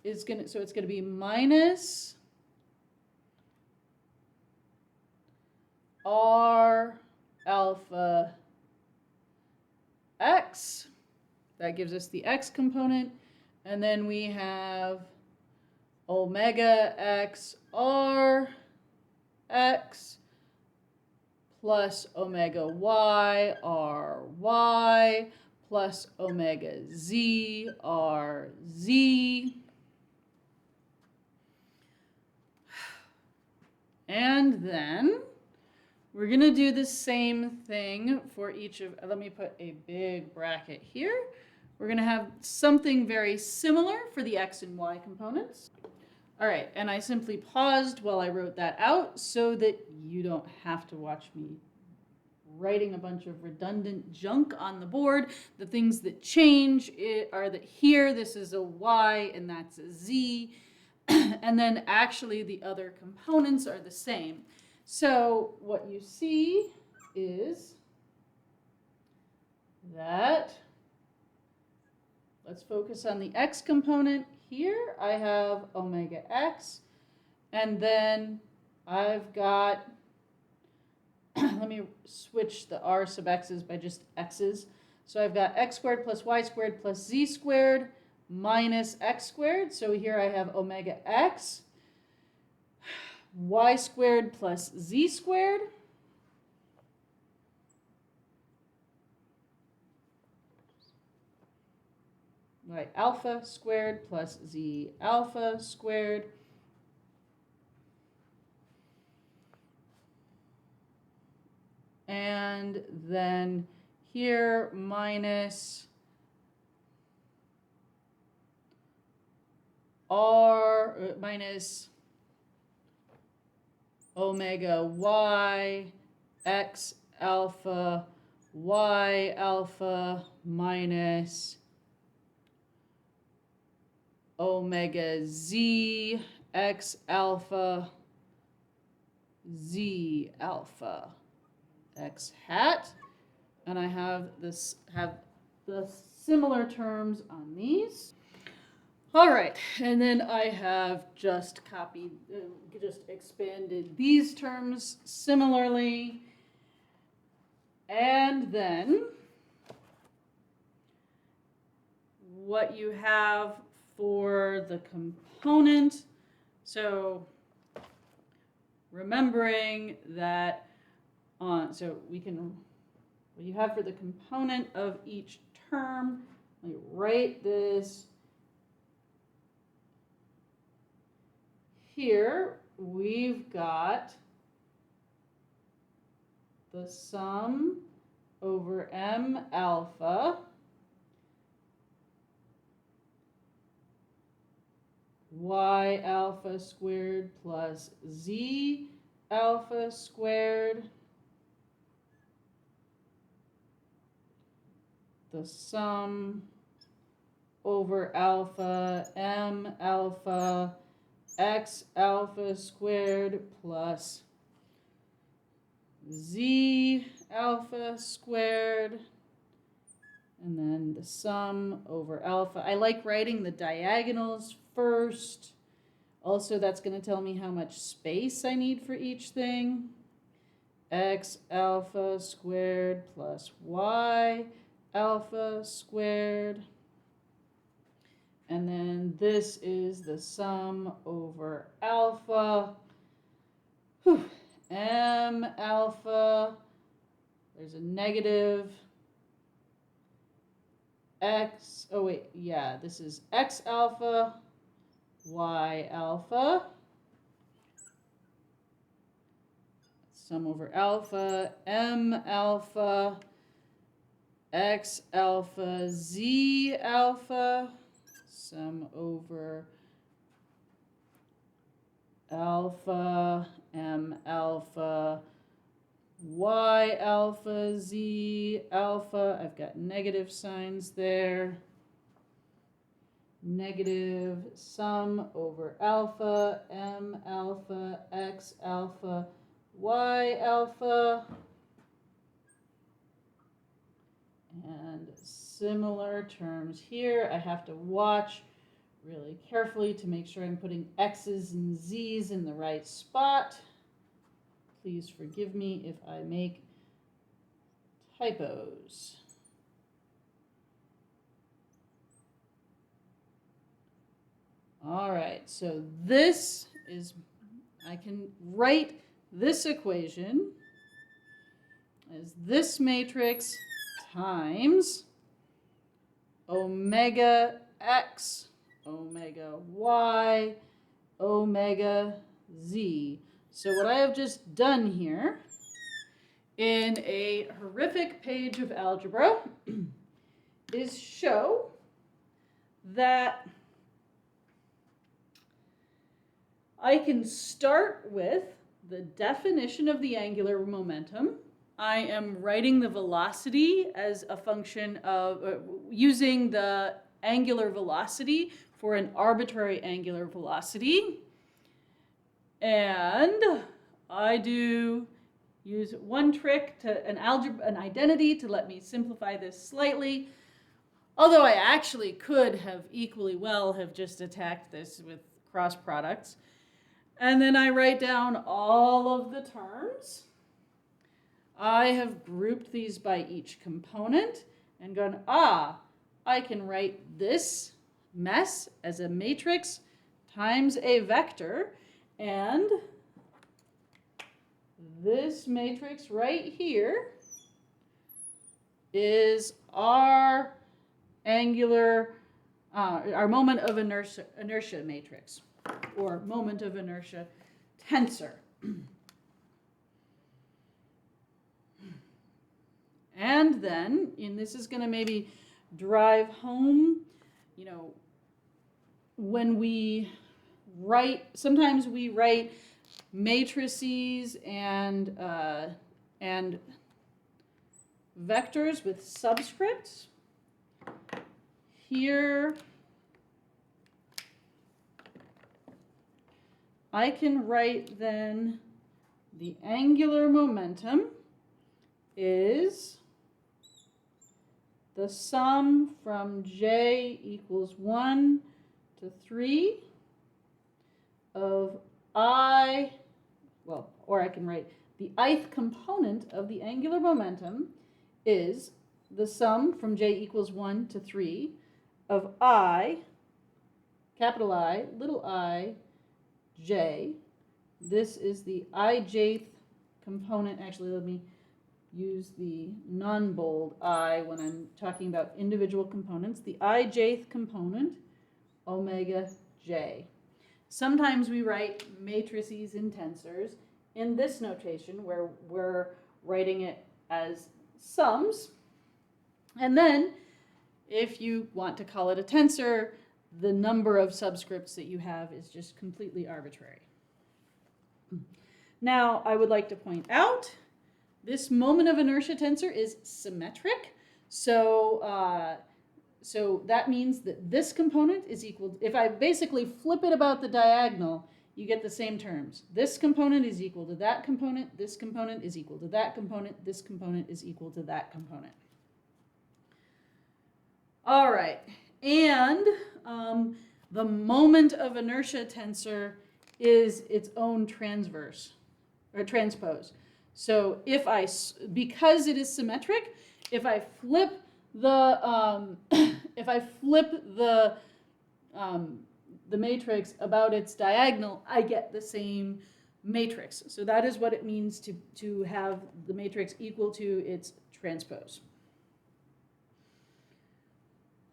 A: is going to, so it's going to be minus R alpha x. That gives us the x component. And then we have omega x R x plus omega y R y plus omega z R z. And then we're going to do the same thing for each of, let me put a big bracket here. We're going to have something very similar for the x and y components. All right, and I simply paused while I wrote that out so that you don't have to watch me writing a bunch of redundant junk on the board. The things that change are that here this is a y and that's a z, and then actually the other components are the same. So what you see is that, let's focus on the x component. Here I have omega x, and then I've got, let me switch the r sub x's by just x's. So I've got x squared plus y squared plus z squared minus x squared. So here I have omega x, y squared plus z squared. Y alpha squared plus z alpha squared. And then here minus minus omega y x alpha y alpha minus omega z x alpha z alpha x hat. And I have the similar terms on these. All right, and then I have just expanded these terms similarly. And then what you have for the component, so remembering that, what you have for the component of each term, let me write this. Here we've got the sum over m alpha y alpha squared plus z alpha squared, the sum over alpha m alpha x alpha squared plus z alpha squared, and then the sum over alpha. I like writing the diagonals first. Also, that's going to tell me how much space I need for each thing. X alpha squared plus y alpha squared. And then this is the sum over alpha. M alpha, there's a negative x, this is x alpha, y alpha, sum over alpha, m alpha, x alpha, z alpha, sum over alpha, m alpha, y alpha, z alpha. I've got negative signs there. Negative sum over alpha, m alpha, x alpha, y alpha. And similar terms here. I have to watch really carefully to make sure I'm putting x's and z's in the right spot. Please forgive me if I make typos. All right, so this is, I can write this equation as this matrix times omega x, omega y, omega z. So what I have just done here in a horrific page of algebra is show that I can start with the definition of the angular momentum. I am writing the velocity as a function of using the angular velocity for an arbitrary angular velocity. And I do use one trick to an identity to let me simplify this slightly. Although I actually could have equally well have just attacked this with cross products. And then I write down all of the terms. I have grouped these by each component, and gone, ah, I can write this mess as a matrix times a vector, and this matrix right here is our angular, our moment of inertia matrix, or moment of inertia tensor. And then, and this is going to maybe drive home, you know, when we write, sometimes we write matrices and vectors with subscripts. Here, I can write then the angular momentum is the sum from j equals 1 to 3 of I, well, or I can write the ith component of the angular momentum is the sum from j equals 1 to 3 of I, capital I, little I, j. This is the ijth component. Actually, let me use the non-bold I when I'm talking about individual components. The ijth component, omega j. Sometimes we write matrices and tensors in this notation where we're writing it as sums. And then if you want to call it a tensor, the number of subscripts that you have is just completely arbitrary. Now, I would like to point out this moment of inertia tensor is symmetric. So, so that means that this component is equal, if I basically flip it about the diagonal, you get the same terms. This component is equal to that component, this component is equal to that component, this component is equal to that component. All right, and the moment of inertia tensor is its own transverse, or transpose. So if I, because it is symmetric, if I flip the, the matrix about its diagonal, I get the same matrix. So that is what it means to have the matrix equal to its transpose.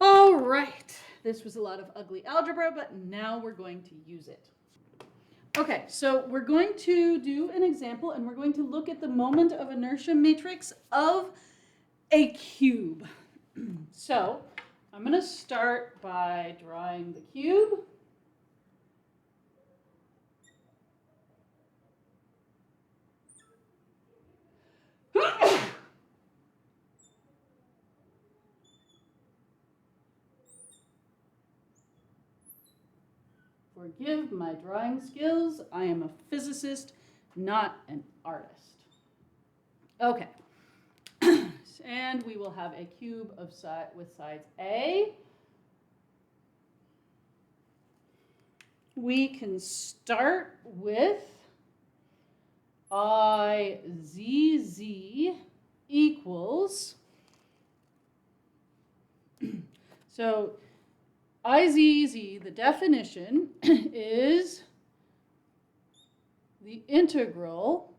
A: All right, this was a lot of ugly algebra, but now we're going to use it. Okay, so we're going to do an example, and we're going to look at the moment of inertia matrix of a cube. So I'm going to start by drawing the cube. Forgive my drawing skills. I am a physicist, not an artist. Okay. And we will have a cube of with sides A. We can start with IZZ equals, so IZZ, the definition is the integral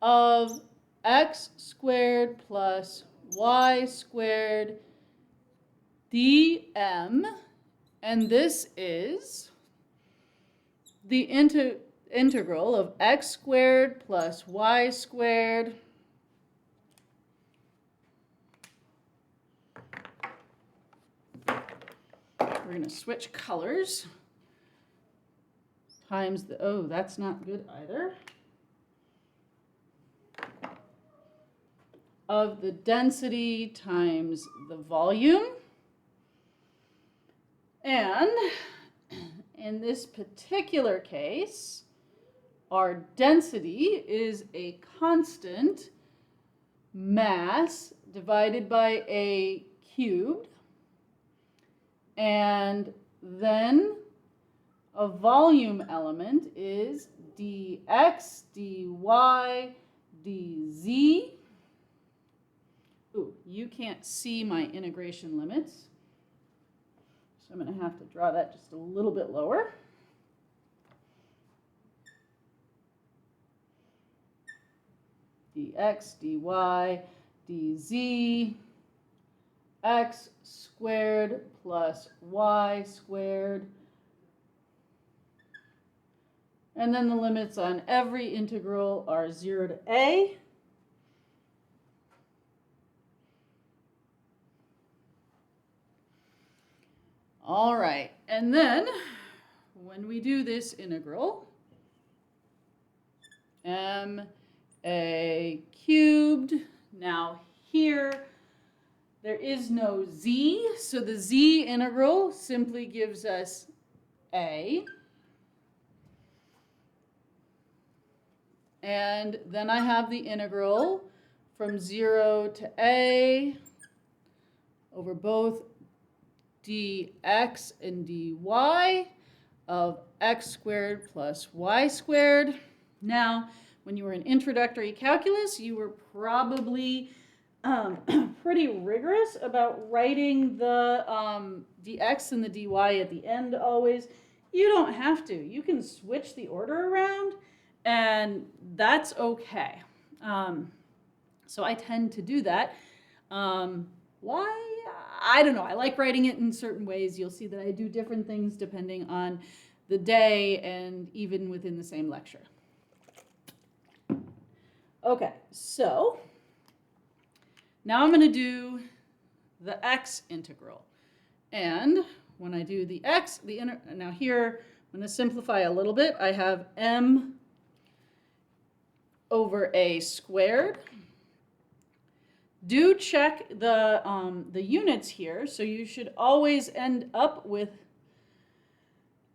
A: of x squared plus y squared dm, and this is the integral of x squared plus y squared we're going to switch colors times the, oh, that's not good either, of the density times the volume. And in this particular case, our density is a constant mass divided by a cubed, and then a volume element is dx, dy, dz. Ooh, you can't see my integration limits. So I'm going to have to draw that just a little bit lower. dx, dy, dz, x squared plus y squared. And then the limits on every integral are 0 to a. All right, and then when we do this integral, a cubed, now here there is no z, so the z integral simply gives us a. And then I have the integral from 0 to a over both dx and dy of x squared plus y squared. Now, when you were in introductory calculus, you were probably pretty rigorous about writing the dx and the dy at the end always. You don't have to. You can switch the order around, and that's okay. So I tend to do that. Why? I don't know. I like writing it in certain ways. You'll see that I do different things depending on the day and even within the same lecture. Okay, so now I'm going to do the x integral. And when I do the x, now here, I'm going to simplify a little bit. I have m over a squared. Do check the units here, so you should always end up with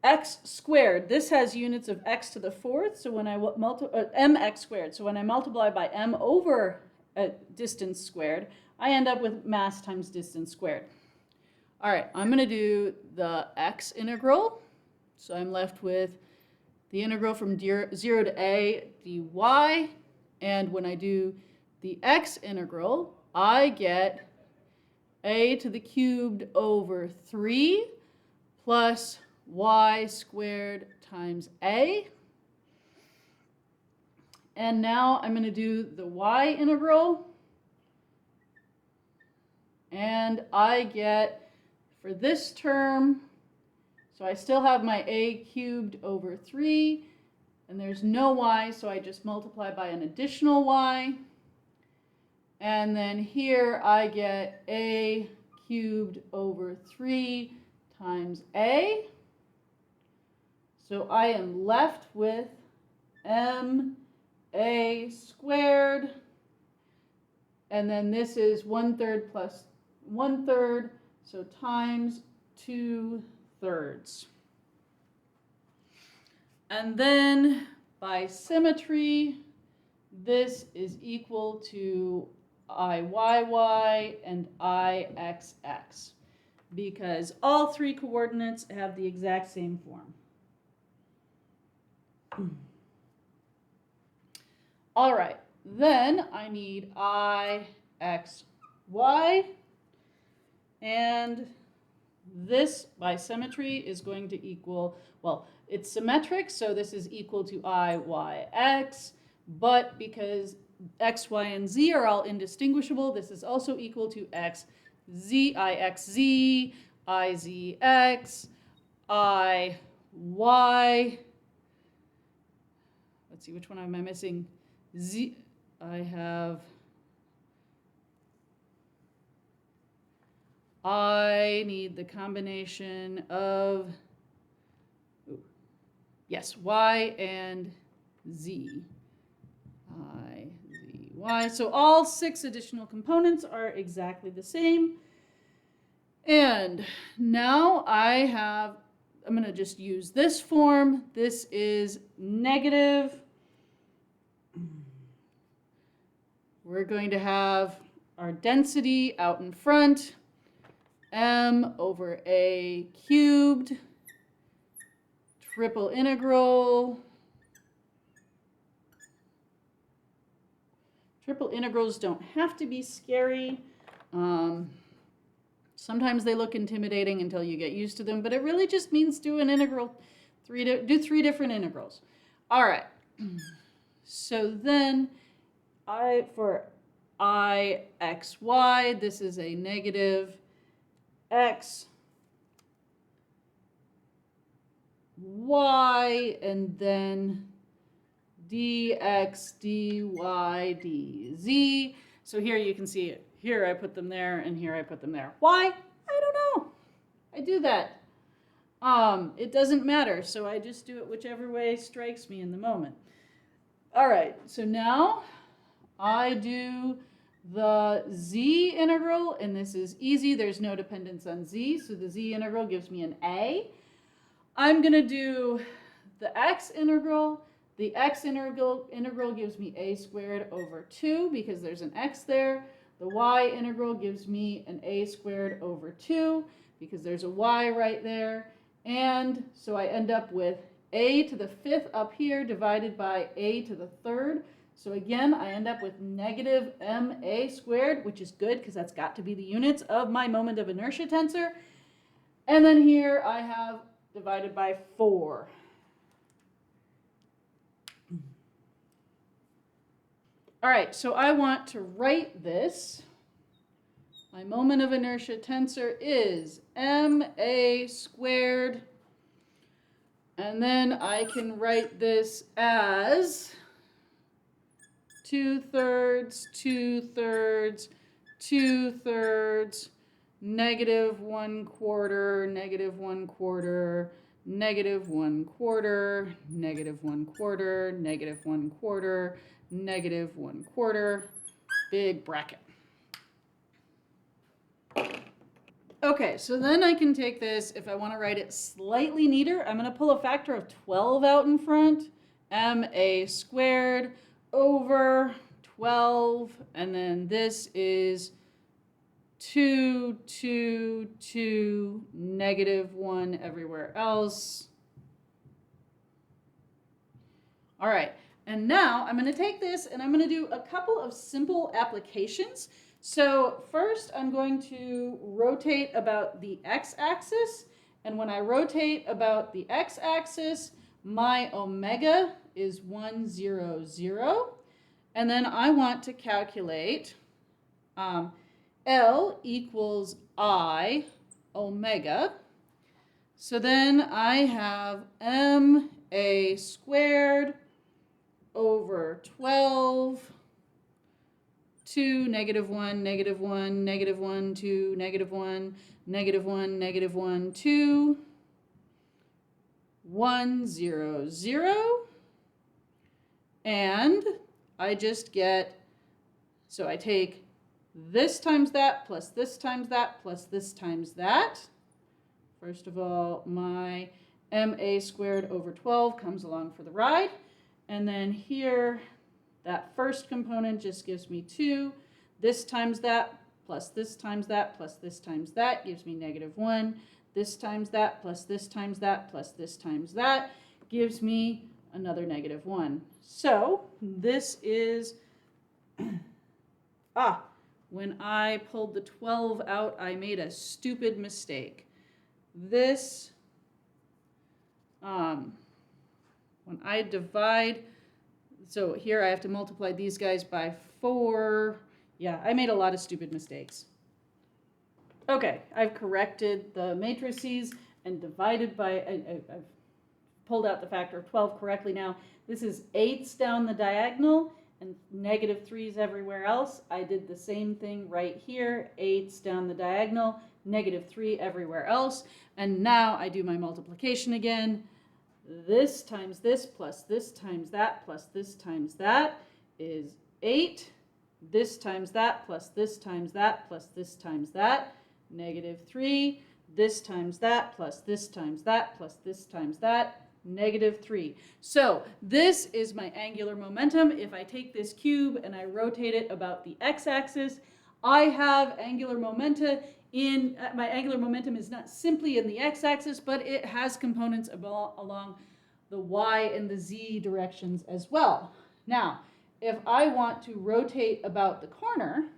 A: x squared. This has units of x to the fourth, so when I mx squared. So when I multiply by m over distance squared, I end up with mass times distance squared. All right, I'm going to do the x integral. So I'm left with the integral from 0 to a dy, and when I do the x integral, I get a to the cubed over 3 plus y squared times a. And now I'm going to do the y integral. And I get, for this term, so I still have my a cubed over 3, and there's no y, so I just multiply by an additional y. And then here I get a cubed over 3 times a. So I am left with m a squared, and then this is 1/3 plus 1/3, so times 2/3. And then by symmetry, this is equal to Iyy and Ixx, because all three coordinates have the exact same form. All right, then I need Ixy, and this by symmetry is going to equal, well, it's symmetric, so this is equal to Iyx, but because x, y, and z are all indistinguishable, this is also equal to Ixz, Ixz, Izx, Iy. Let's see, which one am I missing? Z. I need the combination of, yes, y and z. I, z, y. So all 6 additional components are exactly the same. And now I'm going to just use this form. This is negative. We're going to have our density out in front, m over a cubed, triple integral. Triple integrals don't have to be scary. Sometimes they look intimidating until you get used to them, but it really just means do an integral, do three different integrals. All right. So then for I x y, this is a negative x y, and then dx dy dz. So here you can see it. Here I put them there, and here I put them there. Why? I don't know. I do that. It doesn't matter, so I just do it whichever way strikes me in the moment. All right, so now I do the z integral, and this is easy. There's no dependence on z, so the z integral gives me an a. I'm going to do the x integral. The x integral gives me a squared over 2 because there's an x there. The y integral gives me an a squared over 2 because there's a y right there. And so I end up with a to the 5th up here divided by a to the 3rd. So again, I end up with negative ma squared, which is good because that's got to be the units of my moment of inertia tensor. And then here I have divided by 4. All right, so I want to write this. My moment of inertia tensor is ma squared. And then I can write this as 2/3, 2/3, 2/3, negative 1/4, negative 1/4, negative 1/4, negative 1/4, negative 1/4, negative 1/4, big bracket. Okay, so then I can take this, if I want to write it slightly neater, I'm going to pull a factor of 12 out in front, ma squared over 12, and then this is 2, 2, 2, negative 1 everywhere else. All right, and now I'm going to take this and I'm going to do a couple of simple applications. So first I'm going to rotate about the x-axis, and when I rotate about the x-axis, my omega is 1, 0, 0, and then I want to calculate L equals I omega. So then I have ma squared over 12, 2, negative 1, negative 1, negative 1, 2, negative 1, negative 1, negative 1, 2, 1, 0, 0. And I just get, so I take this times that plus this times that plus this times that. First of all, my ma squared over 12 comes along for the ride. And then here, that first component just gives me 2. This times that plus this times that plus this times that gives me negative 1. This times that plus this times that plus this times that gives me another negative 1. So this is, when I pulled the 12 out, I made a stupid mistake. This, when I divide, so here I have to multiply these guys by 4. Yeah, I made a lot of stupid mistakes. Okay, I've corrected the matrices and divided by, I've pulled out the factor of 12 correctly now. This is 8s down the diagonal and negative 3s everywhere else. I did the same thing right here, 8s down the diagonal, negative 3 everywhere else. And now I do my multiplication again. This times this plus this times that plus this times that is 8. This times that plus this times that plus this times that, negative 3. This times that plus this times that plus this times that, negative 3. So this is my angular momentum. If I take this cube and I rotate it about the x-axis, I have angular momenta in, my angular momentum is not simply in the x-axis, but it has components along the y and the z directions as well. Now, if I want to rotate about the corner,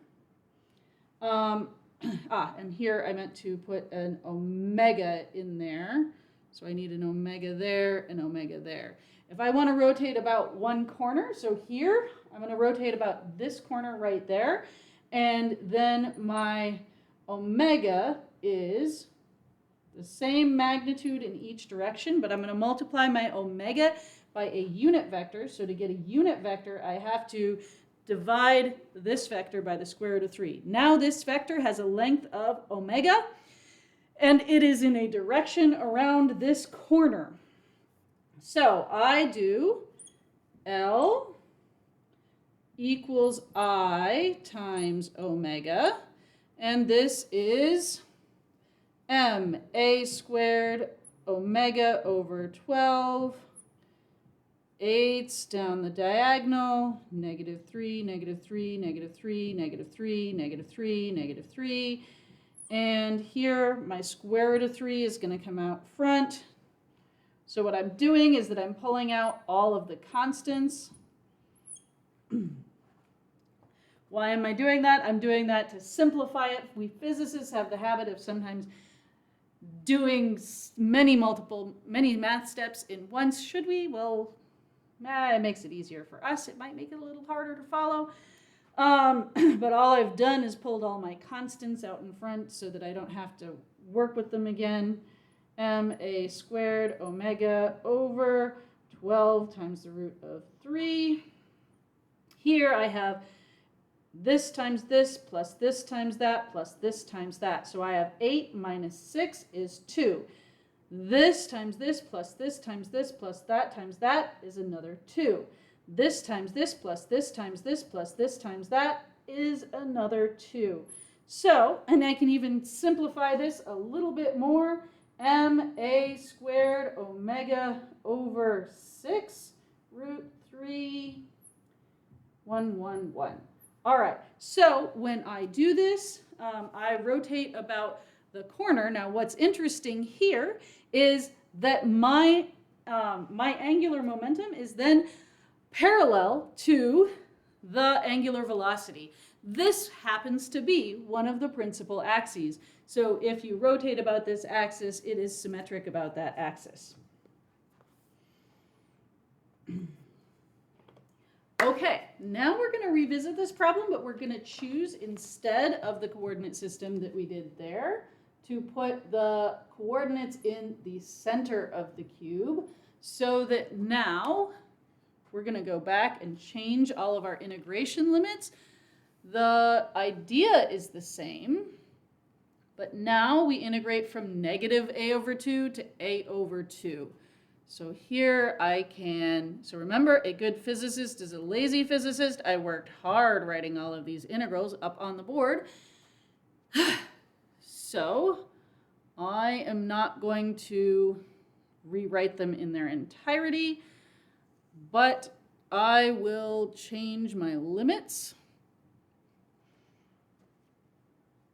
A: And here I meant to put an omega in there. So I need an omega there, an omega there. If I want to rotate about one corner, so here, I'm going to rotate about this corner right there. And then my omega is the same magnitude in each direction, but I'm going to multiply my omega by a unit vector. So to get a unit vector, I have to divide this vector by the square root of 3. Now this vector has a length of omega, and it is in a direction around this corner. So I do L equals I times omega, and this is MA squared omega over 12, 8 down the diagonal, negative 3, negative 3, negative 3, negative 3, negative 3, negative 3. And here my square root of 3 is going to come out front. So what I'm doing is that I'm pulling out all of the constants. Why am I doing that? I'm doing that to simplify it. We physicists have the habit of sometimes doing many math steps in once. Should we? Well, it makes it easier for us. It might make it a little harder to follow. But all I've done is pulled all my constants out in front so that I don't have to work with them again. MA squared omega over 12 times the root of 3. Here I have this times this plus this times that plus this times that. So I have 8 minus 6 is 2. This times this plus this times this plus that times that is another 2. This times this plus this times this plus this times that is another 2. So, and I can even simplify this a little bit more. MA squared omega over 6 root 3, 1, 1, 1. All right, so when I do this, I rotate about the corner. Now what's interesting here is that my angular momentum is then parallel to the angular velocity. This happens to be one of the principal axes. So if you rotate about this axis, it is symmetric about that axis. Okay, now we're going to revisit this problem, but we're going to choose, instead of the coordinate system that we did there, to put the coordinates in the center of the cube, so that now we're going to go back and change all of our integration limits. The idea is the same, but now we integrate from negative a over 2 to a over 2. So here I can, so remember, a good physicist is a lazy physicist. I worked hard writing all of these integrals up on the board. So I am not going to rewrite them in their entirety, but I will change my limits.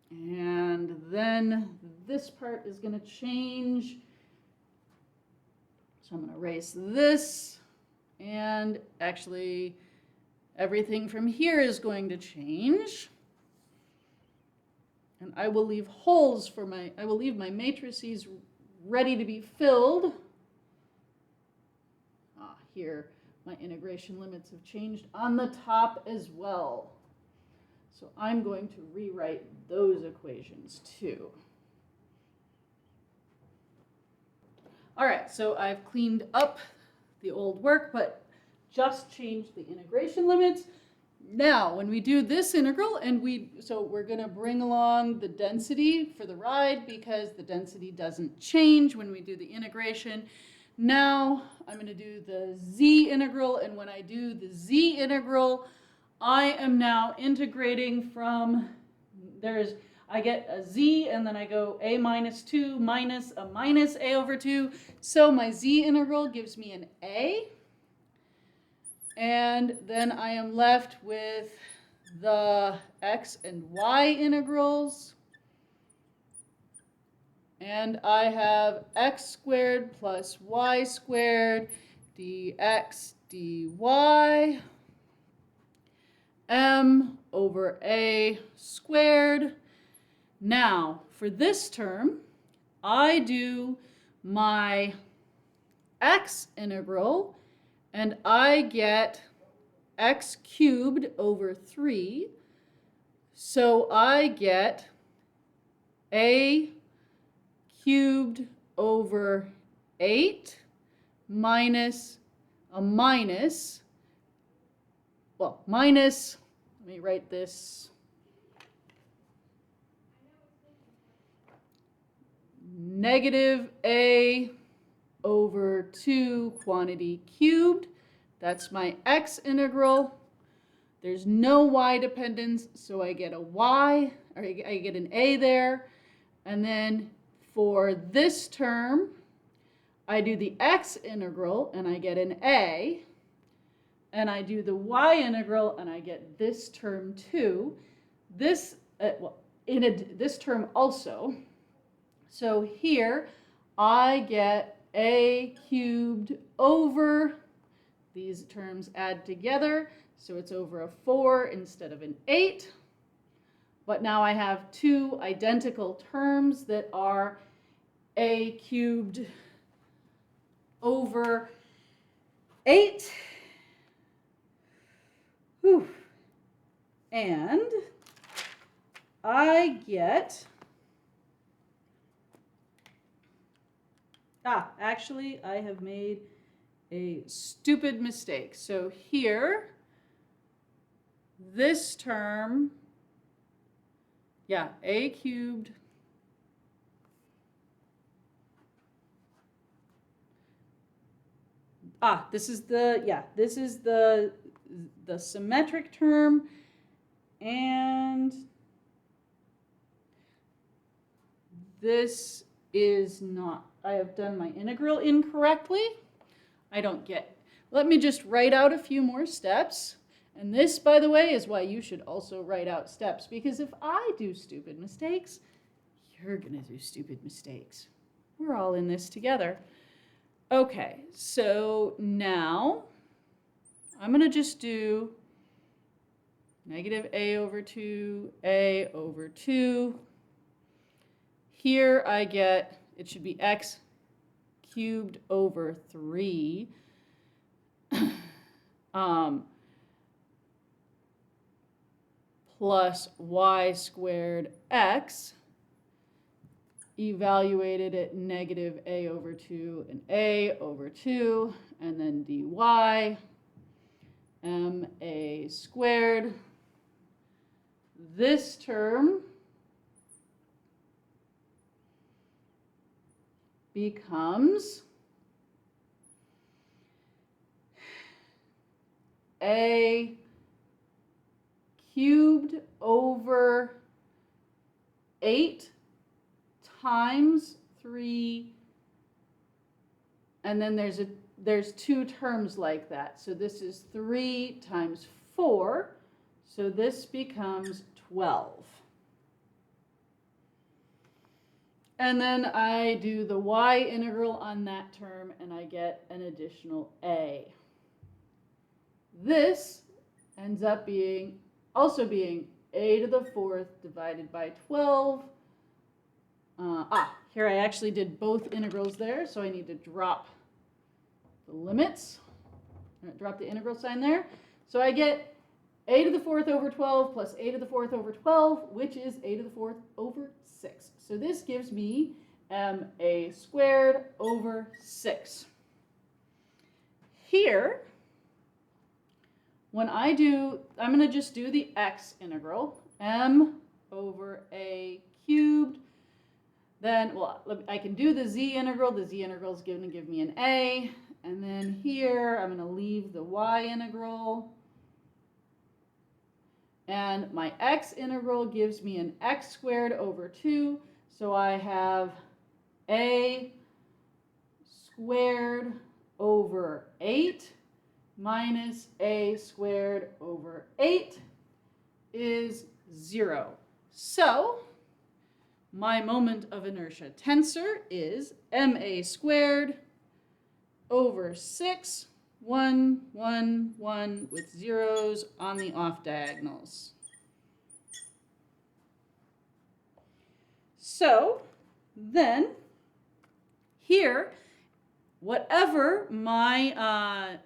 A: And then this part is going to change. So I'm going to erase this, and actually everything from here is going to change. And I will leave holes for I will leave my matrices ready to be filled. Here my integration limits have changed on the top as well. So I'm going to rewrite those equations too. All right, so I've cleaned up the old work, but just changed the integration limits. Now, when we do this integral, so we're going to bring along the density for the ride because the density doesn't change when we do the integration. Now, I'm going to do the z integral, and when I do the z integral, I am now integrating from, I get a z, and then I go a minus 2 minus a minus a over 2. So my z integral gives me an a. And then I am left with the x and y integrals. And I have x squared plus y squared dx dy m over a squared. Now, for this term, I do my x integral, and I get x cubed over 3. So I get a cubed over 8 minus a minus, well, minus, let me write this, negative a over 2 quantity cubed. That's my x integral. There's no y dependence, so I get a y, or I get an a there. And then for this term, I do the x integral, and I get an a. And I do the y integral, and I get this term too. This, this term also. So here, I get a cubed over, these terms add together, so it's over a 4 instead of an 8. But now I have two identical terms that are a cubed over 8. Whew. And I get, actually I have made a stupid mistake. So here, this term, a cubed this is the symmetric term, and this is not, I have done my integral incorrectly. I don't get, let me just write out a few more steps. And this, by the way, is why you should also write out steps, because if I do stupid mistakes, you're gonna do stupid mistakes. We're all in this together. Okay, so now I'm gonna just do negative a over 2, a over 2. Here I get, it should be x cubed over 3. Plus y squared x, evaluated at negative a over 2 and a over 2, and then dy ma squared. This term becomes a cubed over 8 times 3, and then there's two terms like that. So this is 3 times 4, so this becomes 12. And then I do the y integral on that term, and I get an additional a. This ends up being also being a to the 4th divided by 12. Here I actually did both integrals there, so I need to drop the limits. Drop the integral sign there. So I get a to the 4th over 12 plus a to the 4th over 12, which is a to the 4th over 6. So this gives me a squared over 6. Here, when I do, I'm going to just do the x integral, m over a cubed. Then, well, I can do the z integral. The z integral is going to give me an a. And then here, I'm going to leave the y integral. And my x integral gives me an x squared over 2. So I have a squared over 8 minus a squared over 8 is 0. So my moment of inertia tensor is ma squared over 6, 1, 1, 1 with zeros on the off diagonals. So then here, whatever my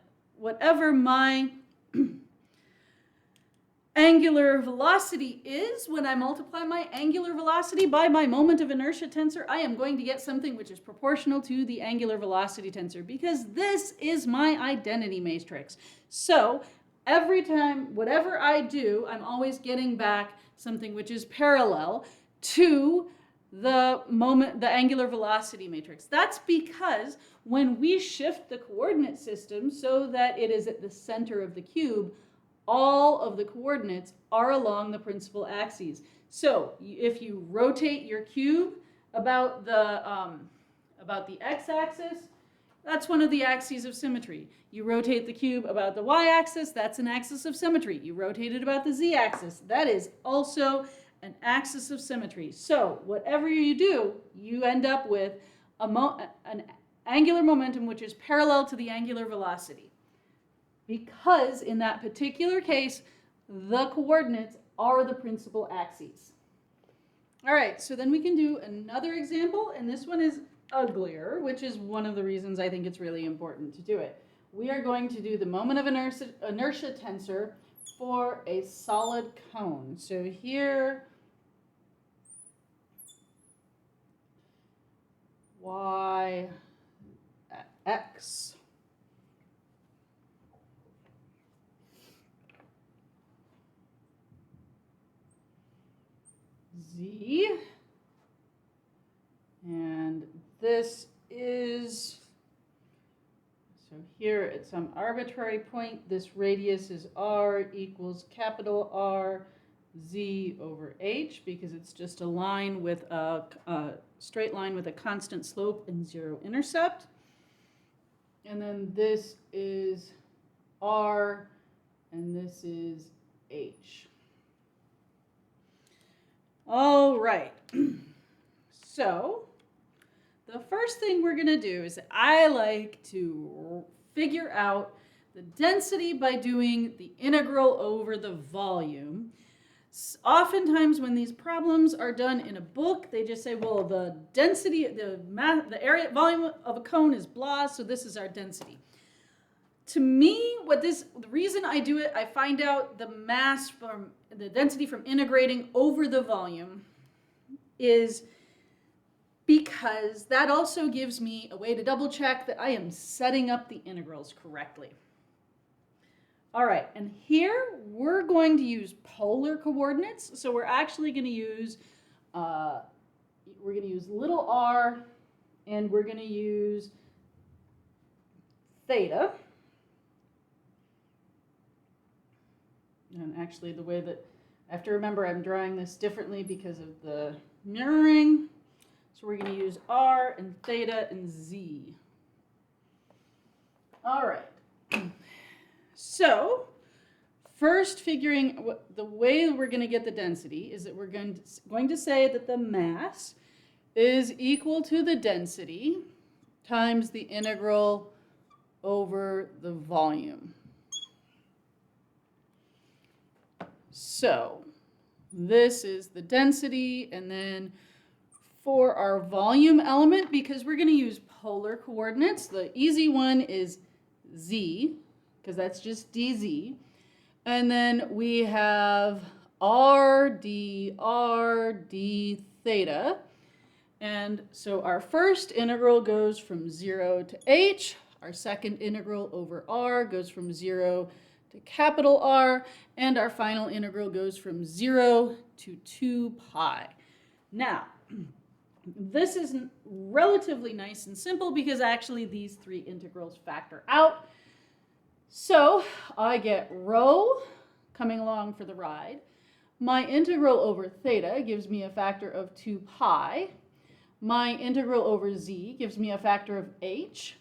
A: angular velocity is, when I multiply my angular velocity by my moment of inertia tensor, I am going to get something which is proportional to the angular velocity tensor, because this is my identity matrix. So every time, whatever I do, I'm always getting back something which is parallel to the angular velocity matrix. That's because when we shift the coordinate system so that it is at the center of the cube, all of the coordinates are along the principal axes. So if you rotate your cube about the x-axis, that's one of the axes of symmetry. You rotate the cube about the y-axis, that's an axis of symmetry. You rotate it about the z-axis, that is also an axis of symmetry. So whatever you do, you end up with an angular momentum which is parallel to the angular velocity. Because in that particular case, the coordinates are the principal axes. All right, so then we can do another example, and this one is uglier, which is one of the reasons I think it's really important to do it. We are going to do the moment of inertia tensor for a solid cone. So here, y at x. Z, and this is, so here at some arbitrary point, this radius is r equals capital R z over h, because it's just a line with a straight line with a constant slope and zero intercept. And then this is r, and this is h. All right, so the first thing we're going to do is I like to figure out the density by doing the integral over the volume. Oftentimes when these problems are done in a book, they just say, well, the density, the area volume of a cone is blah, so this is our density. To me, the reason I do it, I find out the mass from the density from integrating over the volume is because that also gives me a way to double check that I am setting up the integrals correctly. All right, and here we're going to use polar coordinates. So we're actually going to use little r, and we're going to use theta. And actually the way that, I have to remember I'm drawing this differently because of the mirroring. So we're going to use r and theta and z. All right. So first figuring the way we're going to get the density is that we're going to say that the mass is equal to the density times the integral over the volume. So this is the density, and then for our volume element, because we're going to use polar coordinates, the easy one is z, because that's just dz. And then we have r d theta. And so our first integral goes from 0 to h. Our second integral over r goes from 0 to capital R, and our final integral goes from 0 to 2 pi. Now, this is relatively nice and simple because actually these three integrals factor out. So I get rho coming along for the ride. My integral over theta gives me a factor of 2 pi. My integral over z gives me a factor of h.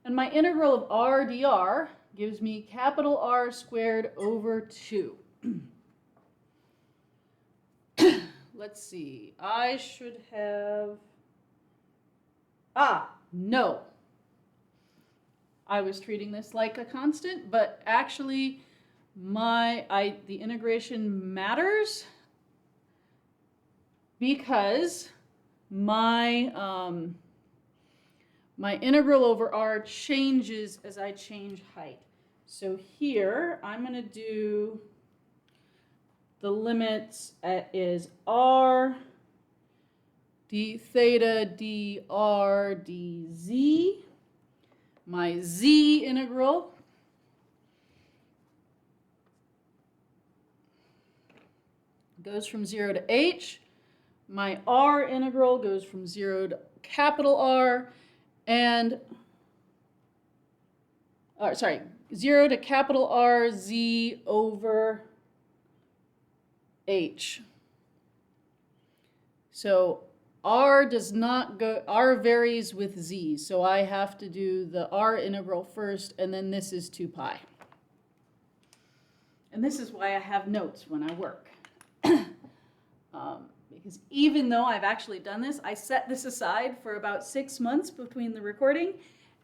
A: And my integral of r dr gives me capital R squared over 2. Let's see. I should have... no. I was treating this like a constant, but actually the integration matters because my my integral over r changes as I change height. So here I'm going to do the limits is r d theta dr dz. My z integral goes from 0 to h. My r integral goes from 0 to capital R, and 0 to capital R z over h. So r does not go, r varies with z, so I have to do the r integral first, and then this is 2 pi. And this is why I have notes when I work. Because even though I've actually done this, I set this aside for about 6 months between the recording,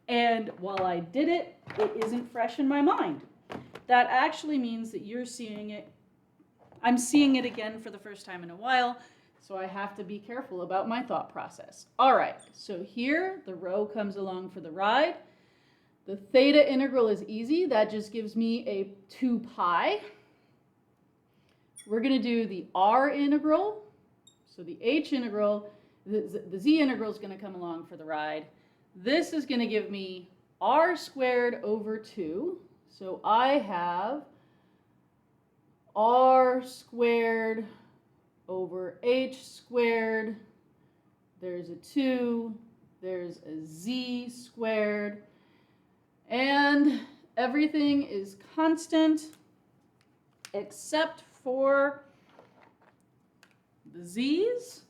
A: and while I did it, it isn't fresh in my mind. That actually means that you're seeing it, I'm seeing it again for the first time in a while, so I have to be careful about my thought process. All right, so here the rho comes along for the ride. The theta integral is easy. That just gives me a 2 pi. We're going to do the r integral. So the h integral, the z integral is going to come along for the ride. This is going to give me r squared over 2. So I have r squared over h squared. There's a 2. There's a z squared. And everything is constant except for the z's.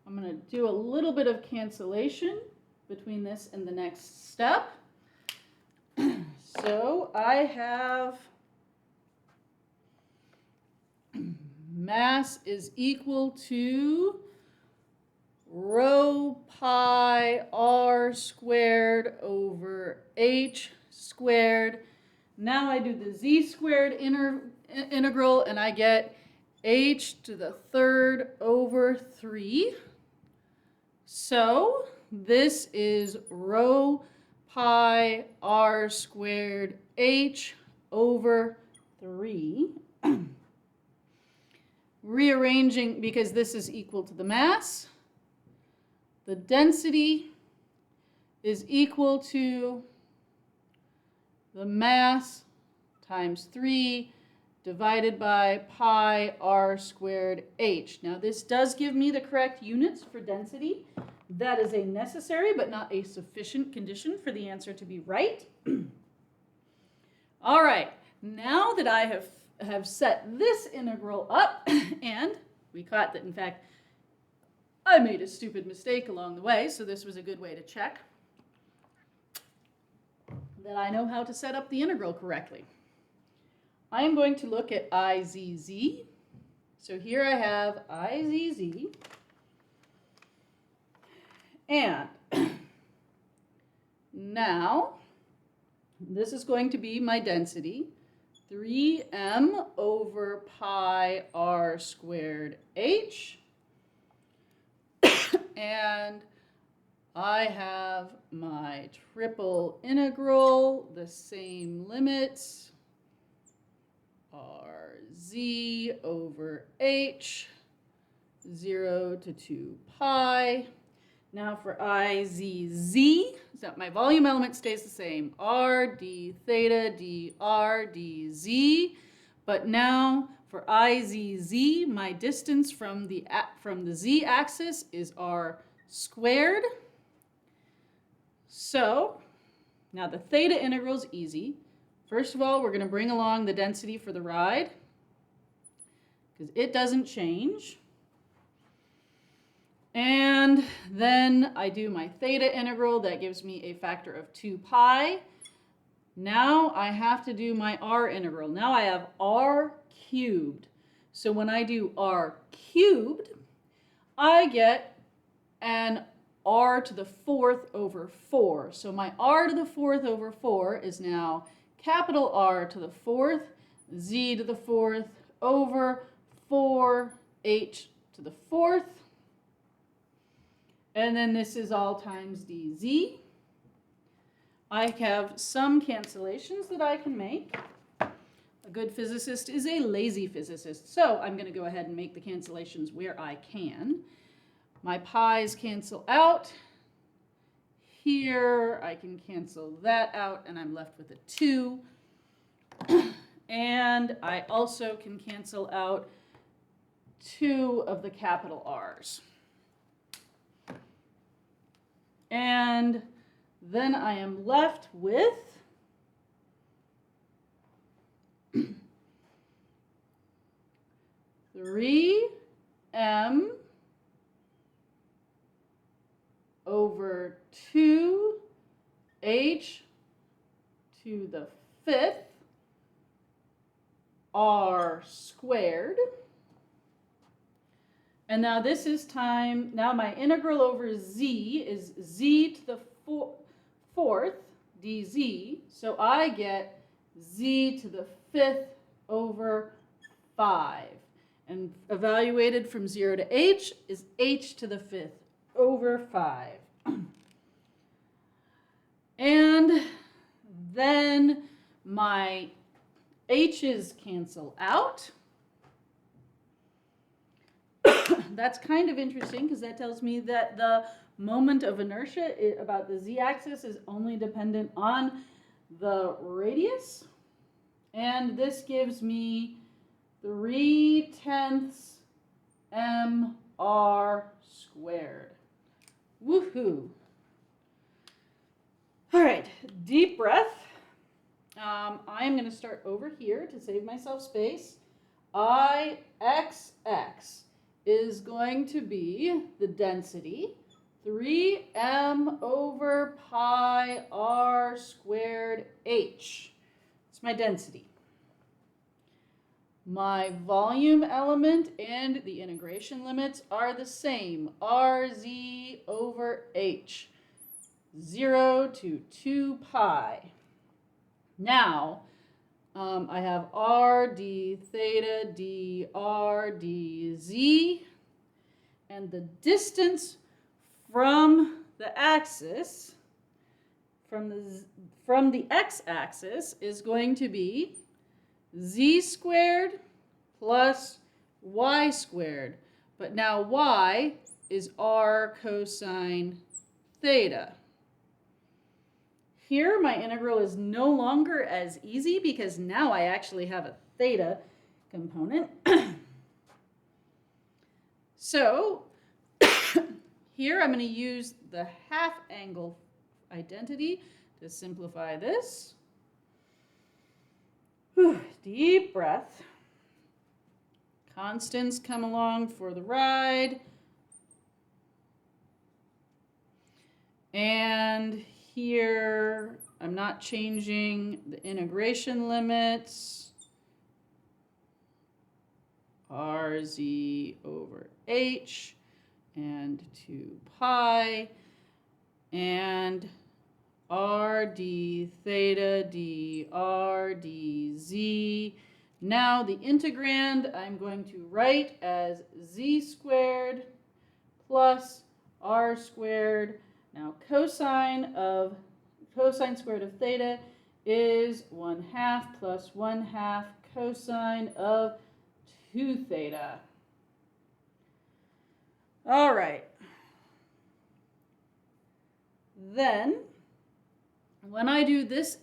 A: I'm going to do a little bit of cancellation between this and the next step. So I have mass is equal to rho pi r squared over h squared. Now I do the z squared integral, and I get h to the third over 3. So this is rho pi r squared h over 3. Rearranging, because this is equal to the mass, the density is equal to the mass times 3 divided by pi r squared h. Now this does give me the correct units for density. That is a necessary but not a sufficient condition for the answer to be right. All right, now that I have set this integral up, and we caught that in fact I made a stupid mistake along the way, so this was a good way to check that I know how to set up the integral correctly. I am going to look at IZZ. So here I have IZZ, and now this is going to be my density, 3m over pi r squared h, and I have my triple integral, the same limits, rz over h, 0 to 2 pi. Now for IZZ, so my volume element stays the same, r d theta dr dz, but now for IZZ, my distance from the z-axis is r squared. So now the theta integral is easy. First of all, we're going to bring along the density for the ride because it doesn't change. And then I do my theta integral. That gives me a factor of 2 pi. Now I have to do my r integral. Now I have r cubed. So when I do r cubed, I get an r to the 4th over 4. So my r to the 4th over 4 is now capital R to the 4th, z to the 4th over 4h to the 4th. And then this is all times dz. I have some cancellations that I can make. A good physicist is a lazy physicist, so I'm going to go ahead and make the cancellations where I can. My pi's cancel out. Here I can cancel that out, and I'm left with a 2. And I also can cancel out 2 of the capital R's. And then I am left with 3m over 2h to the 5th r squared. And now this is time, now my integral over z is z to the 4th dz, so I get z to the 5th over 5. And evaluated from 0 to h is h to the 5th over 5. And then my h's cancel out. That's kind of interesting because that tells me that the moment of inertia about the z-axis is only dependent on the radius. And this gives me 3/10 mr squared. Woohoo! All right, deep breath. I'm going to start over here to save myself space. Ix is going to be the density, 3m over pi r squared h. It's my density. My volume element and the integration limits are the same, rz over h, 0 to 2 pi. Now, I have r d theta dr dz, and the distance from the axis, from the x-axis, is going to be z squared plus y squared. But now y is r cosine theta. Here, my integral is no longer as easy because now I actually have a theta component. So here I'm going to use the half angle identity to simplify this. Whew, deep breath. Constants come along for the ride. And here, I'm not changing the integration limits. Rz over h and 2 pi and r d theta dr dz. Now the integrand I'm going to write as z squared plus r squared. Now cosine squared of theta is 1/2 plus 1/2 cosine of 2 theta. All right. Then, when I do this,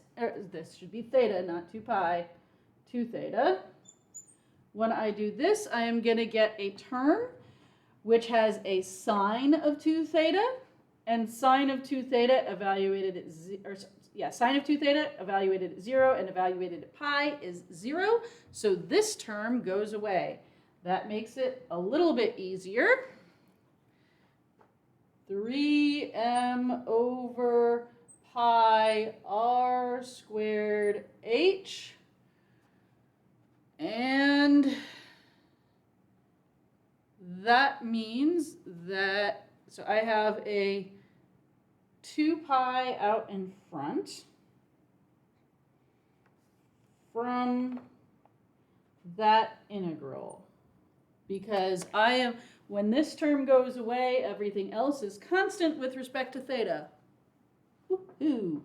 A: this should be theta, not 2 pi, 2 theta. When I do this, I am going to get a term which has a sine of 2 theta, and sine of 2 theta evaluated at sine of 2 theta evaluated at 0 and evaluated at pi is 0. So this term goes away. That makes it a little bit easier. 3m over pi r squared h. And that means that, so I have a 2 pi out in front from that integral, because When this term goes away, everything else is constant with respect to theta. Woohoo!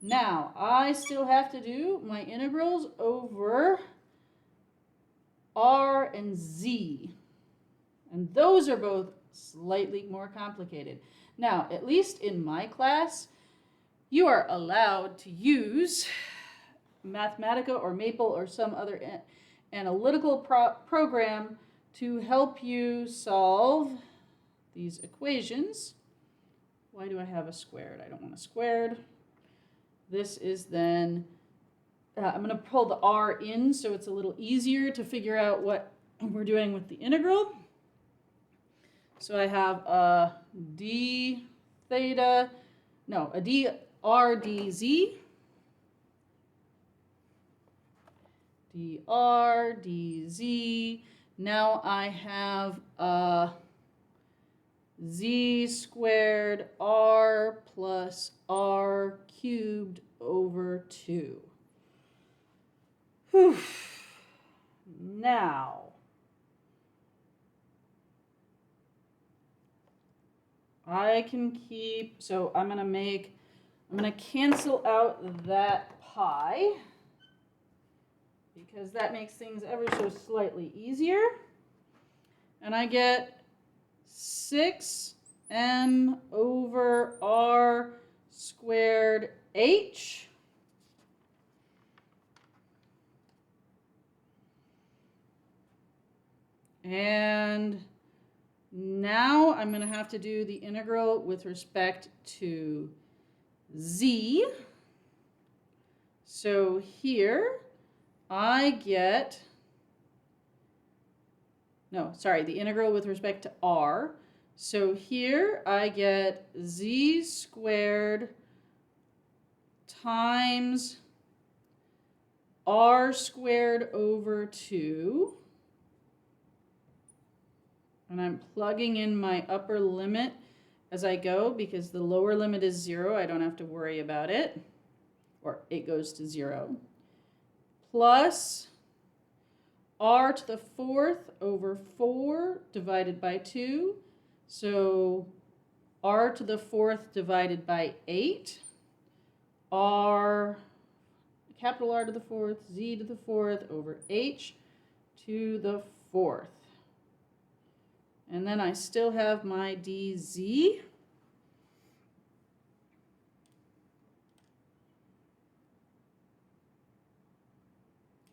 A: Now, I still have to do my integrals over r and z. And those are both slightly more complicated. Now, at least in my class, you are allowed to use Mathematica or Maple or some other analytical program to help you solve these equations. Why do I have a squared? I don't want a squared. This is then, I'm going to pull the r in so it's a little easier to figure out what we're doing with the integral. So I have a d theta, no, a dr dz, dr dz. Now I have a z squared r plus r cubed over 2. Whew. Now, I can keep, so I'm going to cancel out that pi because that makes things ever so slightly easier. And I get 6m over r squared h. And now I'm going to have to do the integral with respect to z. So here I get, the integral with respect to r. So here I get z squared times r squared over 2. And I'm plugging in my upper limit as I go because the lower limit is 0. I don't have to worry about it. Or it goes to 0. Plus r to the 4th over 4 divided by 2. So r to the 4th divided by 8. Capital R to the 4th, z to the 4th over h to the 4th. And then I still have my dz.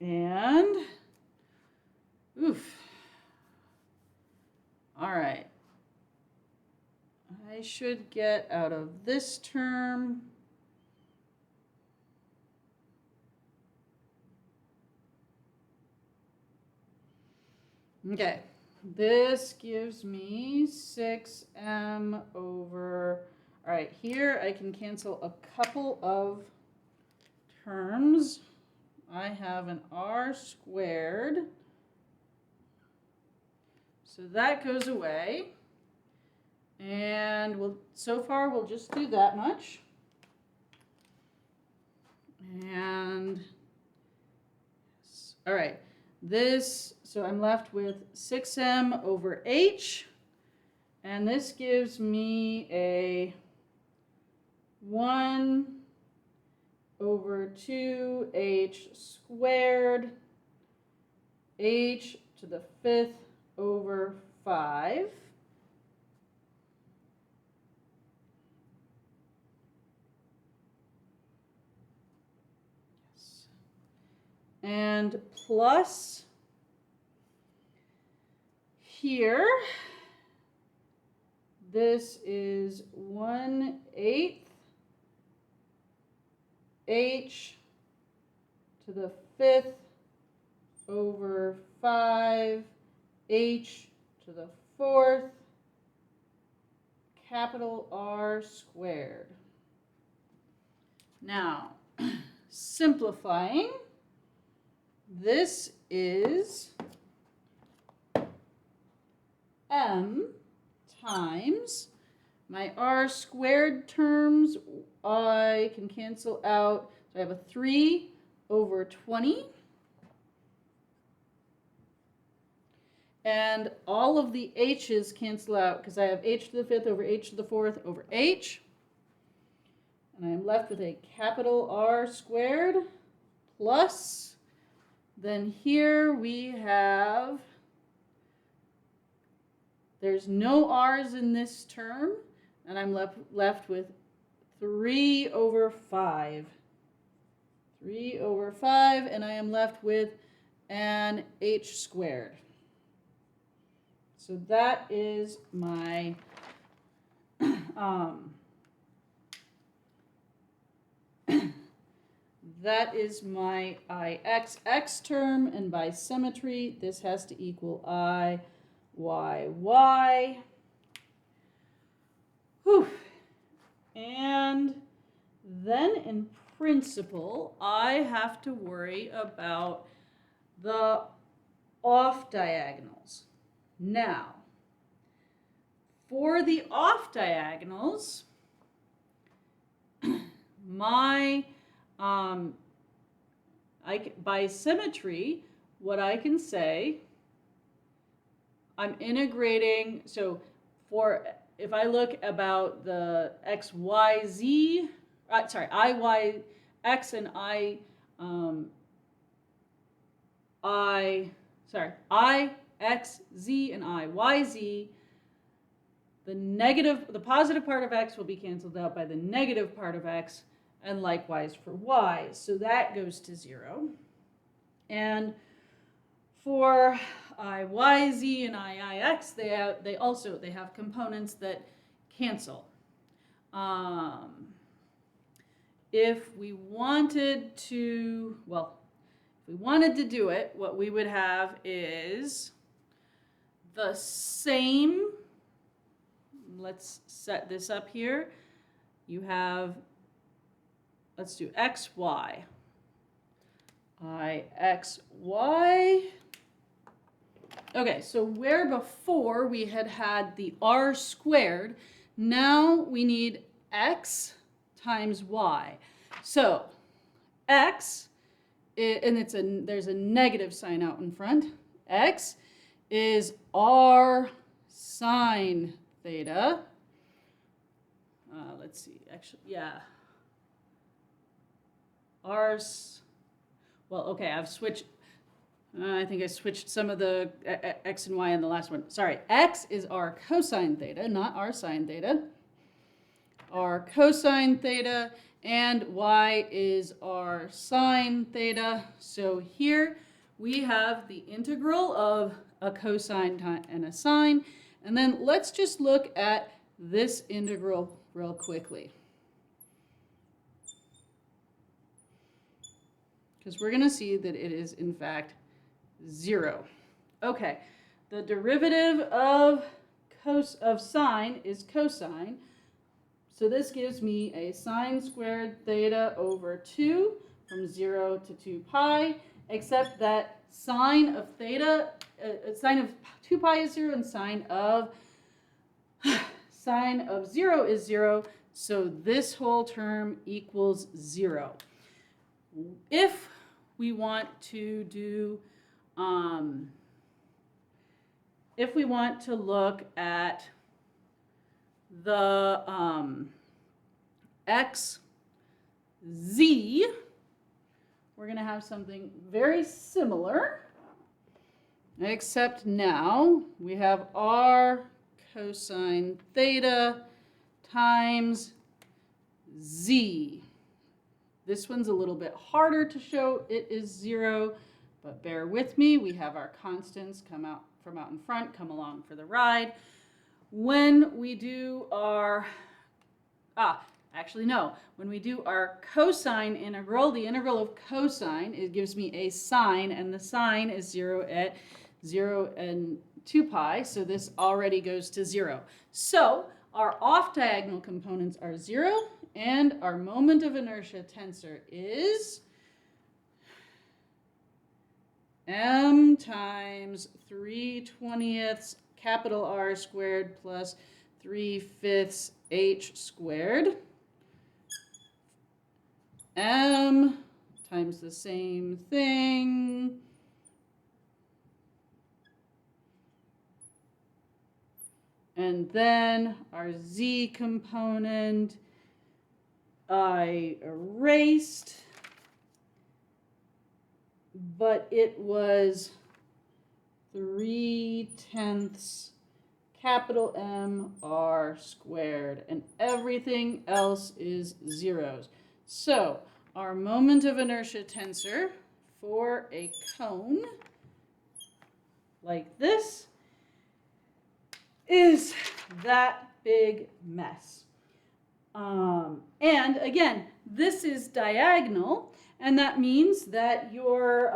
A: And, all right. I should get out of this term okay. This gives me 6m over, all right, here I can cancel a couple of terms. I have an r squared, so that goes away. And so far we'll just do that much. And, all right. So I'm left with 6m over h, and this gives me a 1 over 2h squared, h to the 5th over 5. Yes. And plus here, this is 1/8 h to the 5th over 5 h to the 4th capital R squared. Now, simplifying, this is m times my r squared terms. I can cancel out, so I have a 3 over 20. And all of the h's cancel out because I have h to the fifth over h to the fourth over h. And I am left with a capital R squared plus, then here we have, there's no r's in this term, and I'm left with 3 over 5. 3 over 5, and I am left with an h squared. So that is my that is my ixx term, and by symmetry, this has to equal iyy. Whew. And then in principle, I have to worry about the off diagonals. Now, for the off diagonals, my by symmetry, what I can say, I'm integrating, so for, if I look about the x, y, z, I, y, x and I, I, x, z, and I, y, z, the positive part of x will be canceled out by the negative part of x, and likewise for y. So that goes to 0. And for I, y, z, and I, x, they have components that cancel. If we wanted to, do it, what we would have is the same, let's set this up here. You have, let's do x, y. I, x, y. Okay, so where before we had the r squared, now we need x times y. So x, and there's a negative sign out in front. X is r sine theta. Let's see, actually, yeah. I've switched. I think I switched some of the x and y in the last one. Sorry, x is r cosine theta, not r sine theta. R cosine theta, and y is r sine theta. So here we have the integral of a cosine and a sine. And then let's just look at this integral real quickly, because we're going to see that it is in fact 0. Okay, the derivative of sine is cosine. So this gives me a sine squared theta over 2 from 0 to 2 pi, except that sine of theta, sine of 2 pi is 0, and sine of 0 is 0. So this whole term equals 0. If we want to do, if we want to look at the x, z, we're going to have something very similar, except now we have r cosine theta times z. This one's a little bit harder to show. It is 0, but bear with me. We have our constants come out from out in front, come along for the ride. When we do our, when we do our cosine integral, the integral of cosine, it gives me a sine, and the sine is 0 at 0 and 2 pi, so this already goes to 0. So our off-diagonal components are 0, and our moment of inertia tensor is m times 3/20 capital R squared plus 3/5 h squared. M times the same thing. And then our z component I erased, but it was 3/10 capital M R squared, and everything else is zeros. So our moment of inertia tensor for a cone like this is that big mess. And again, this is diagonal, and that means that your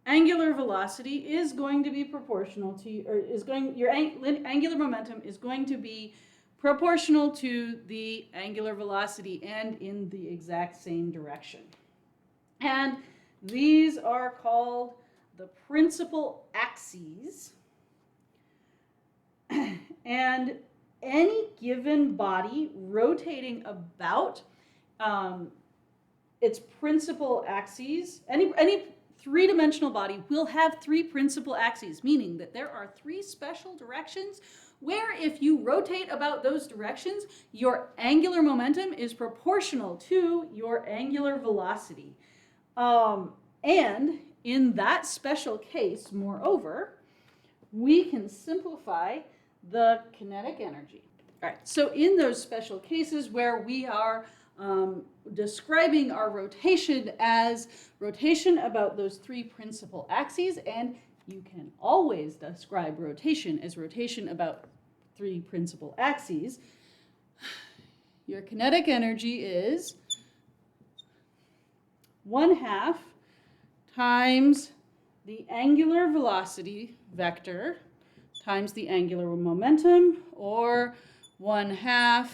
A: angular velocity is going to be proportional to, your angular momentum is going to be proportional to the angular velocity and in the exact same direction. And these are called the principal axes. And any given body rotating about its principal axes, any three-dimensional body will have three principal axes, meaning that there are three special directions where if you rotate about those directions, your angular momentum is proportional to your angular velocity. And in that special case, moreover, we can simplify the kinetic energy. All right, so in those special cases where we are describing our rotation as rotation about those three principal axes, and you can always describe rotation as rotation about three principal axes, your kinetic energy is 1/2 times the angular velocity vector times the angular momentum, or 1/2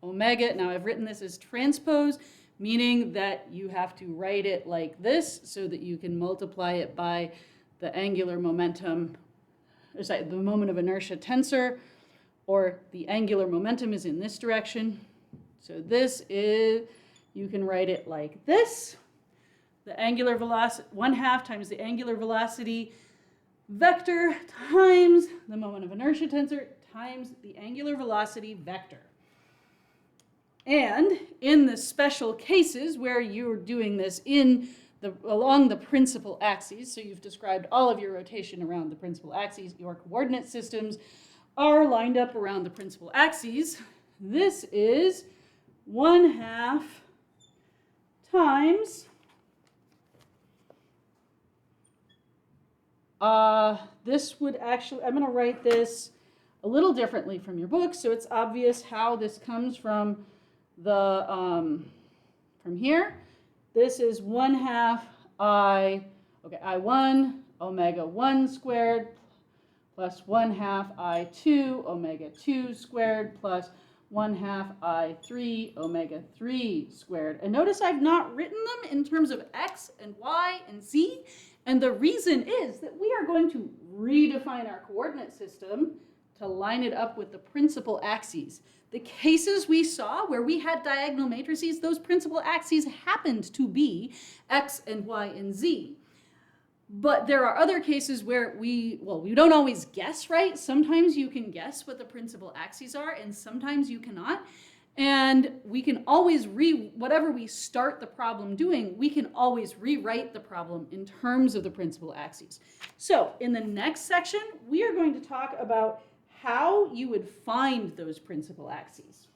A: omega. Now I've written this as transpose, meaning that you have to write it like this so that you can multiply it by the angular momentum, or sorry, the moment of inertia tensor, or the angular momentum is in this direction. So this is, you can write it like this. The angular velocity, 1/2 times the angular velocity vector times the moment of inertia tensor times the angular velocity vector. And in the special cases where you're doing this along the principal axes, so you've described all of your rotation around the principal axes, your coordinate systems are lined up around the principal axes, this is 1/2 times this would actually, I'm going to write this a little differently from your book, so it's obvious how this comes from the from here. This is 1/2 I1 omega 1 squared plus 1/2 I2 omega 2 squared plus 1/2 I3 omega 3 squared. And notice I've not written them in terms of x and y and z. And the reason is that we are going to redefine our coordinate system to line it up with the principal axes. The cases we saw where we had diagonal matrices, those principal axes happened to be x and y and z. But there are other cases where we don't always guess, right? Sometimes you can guess what the principal axes are, and sometimes you cannot. And we can always whatever we start the problem doing, we can always rewrite the problem in terms of the principal axes. So in the next section, we are going to talk about how you would find those principal axes.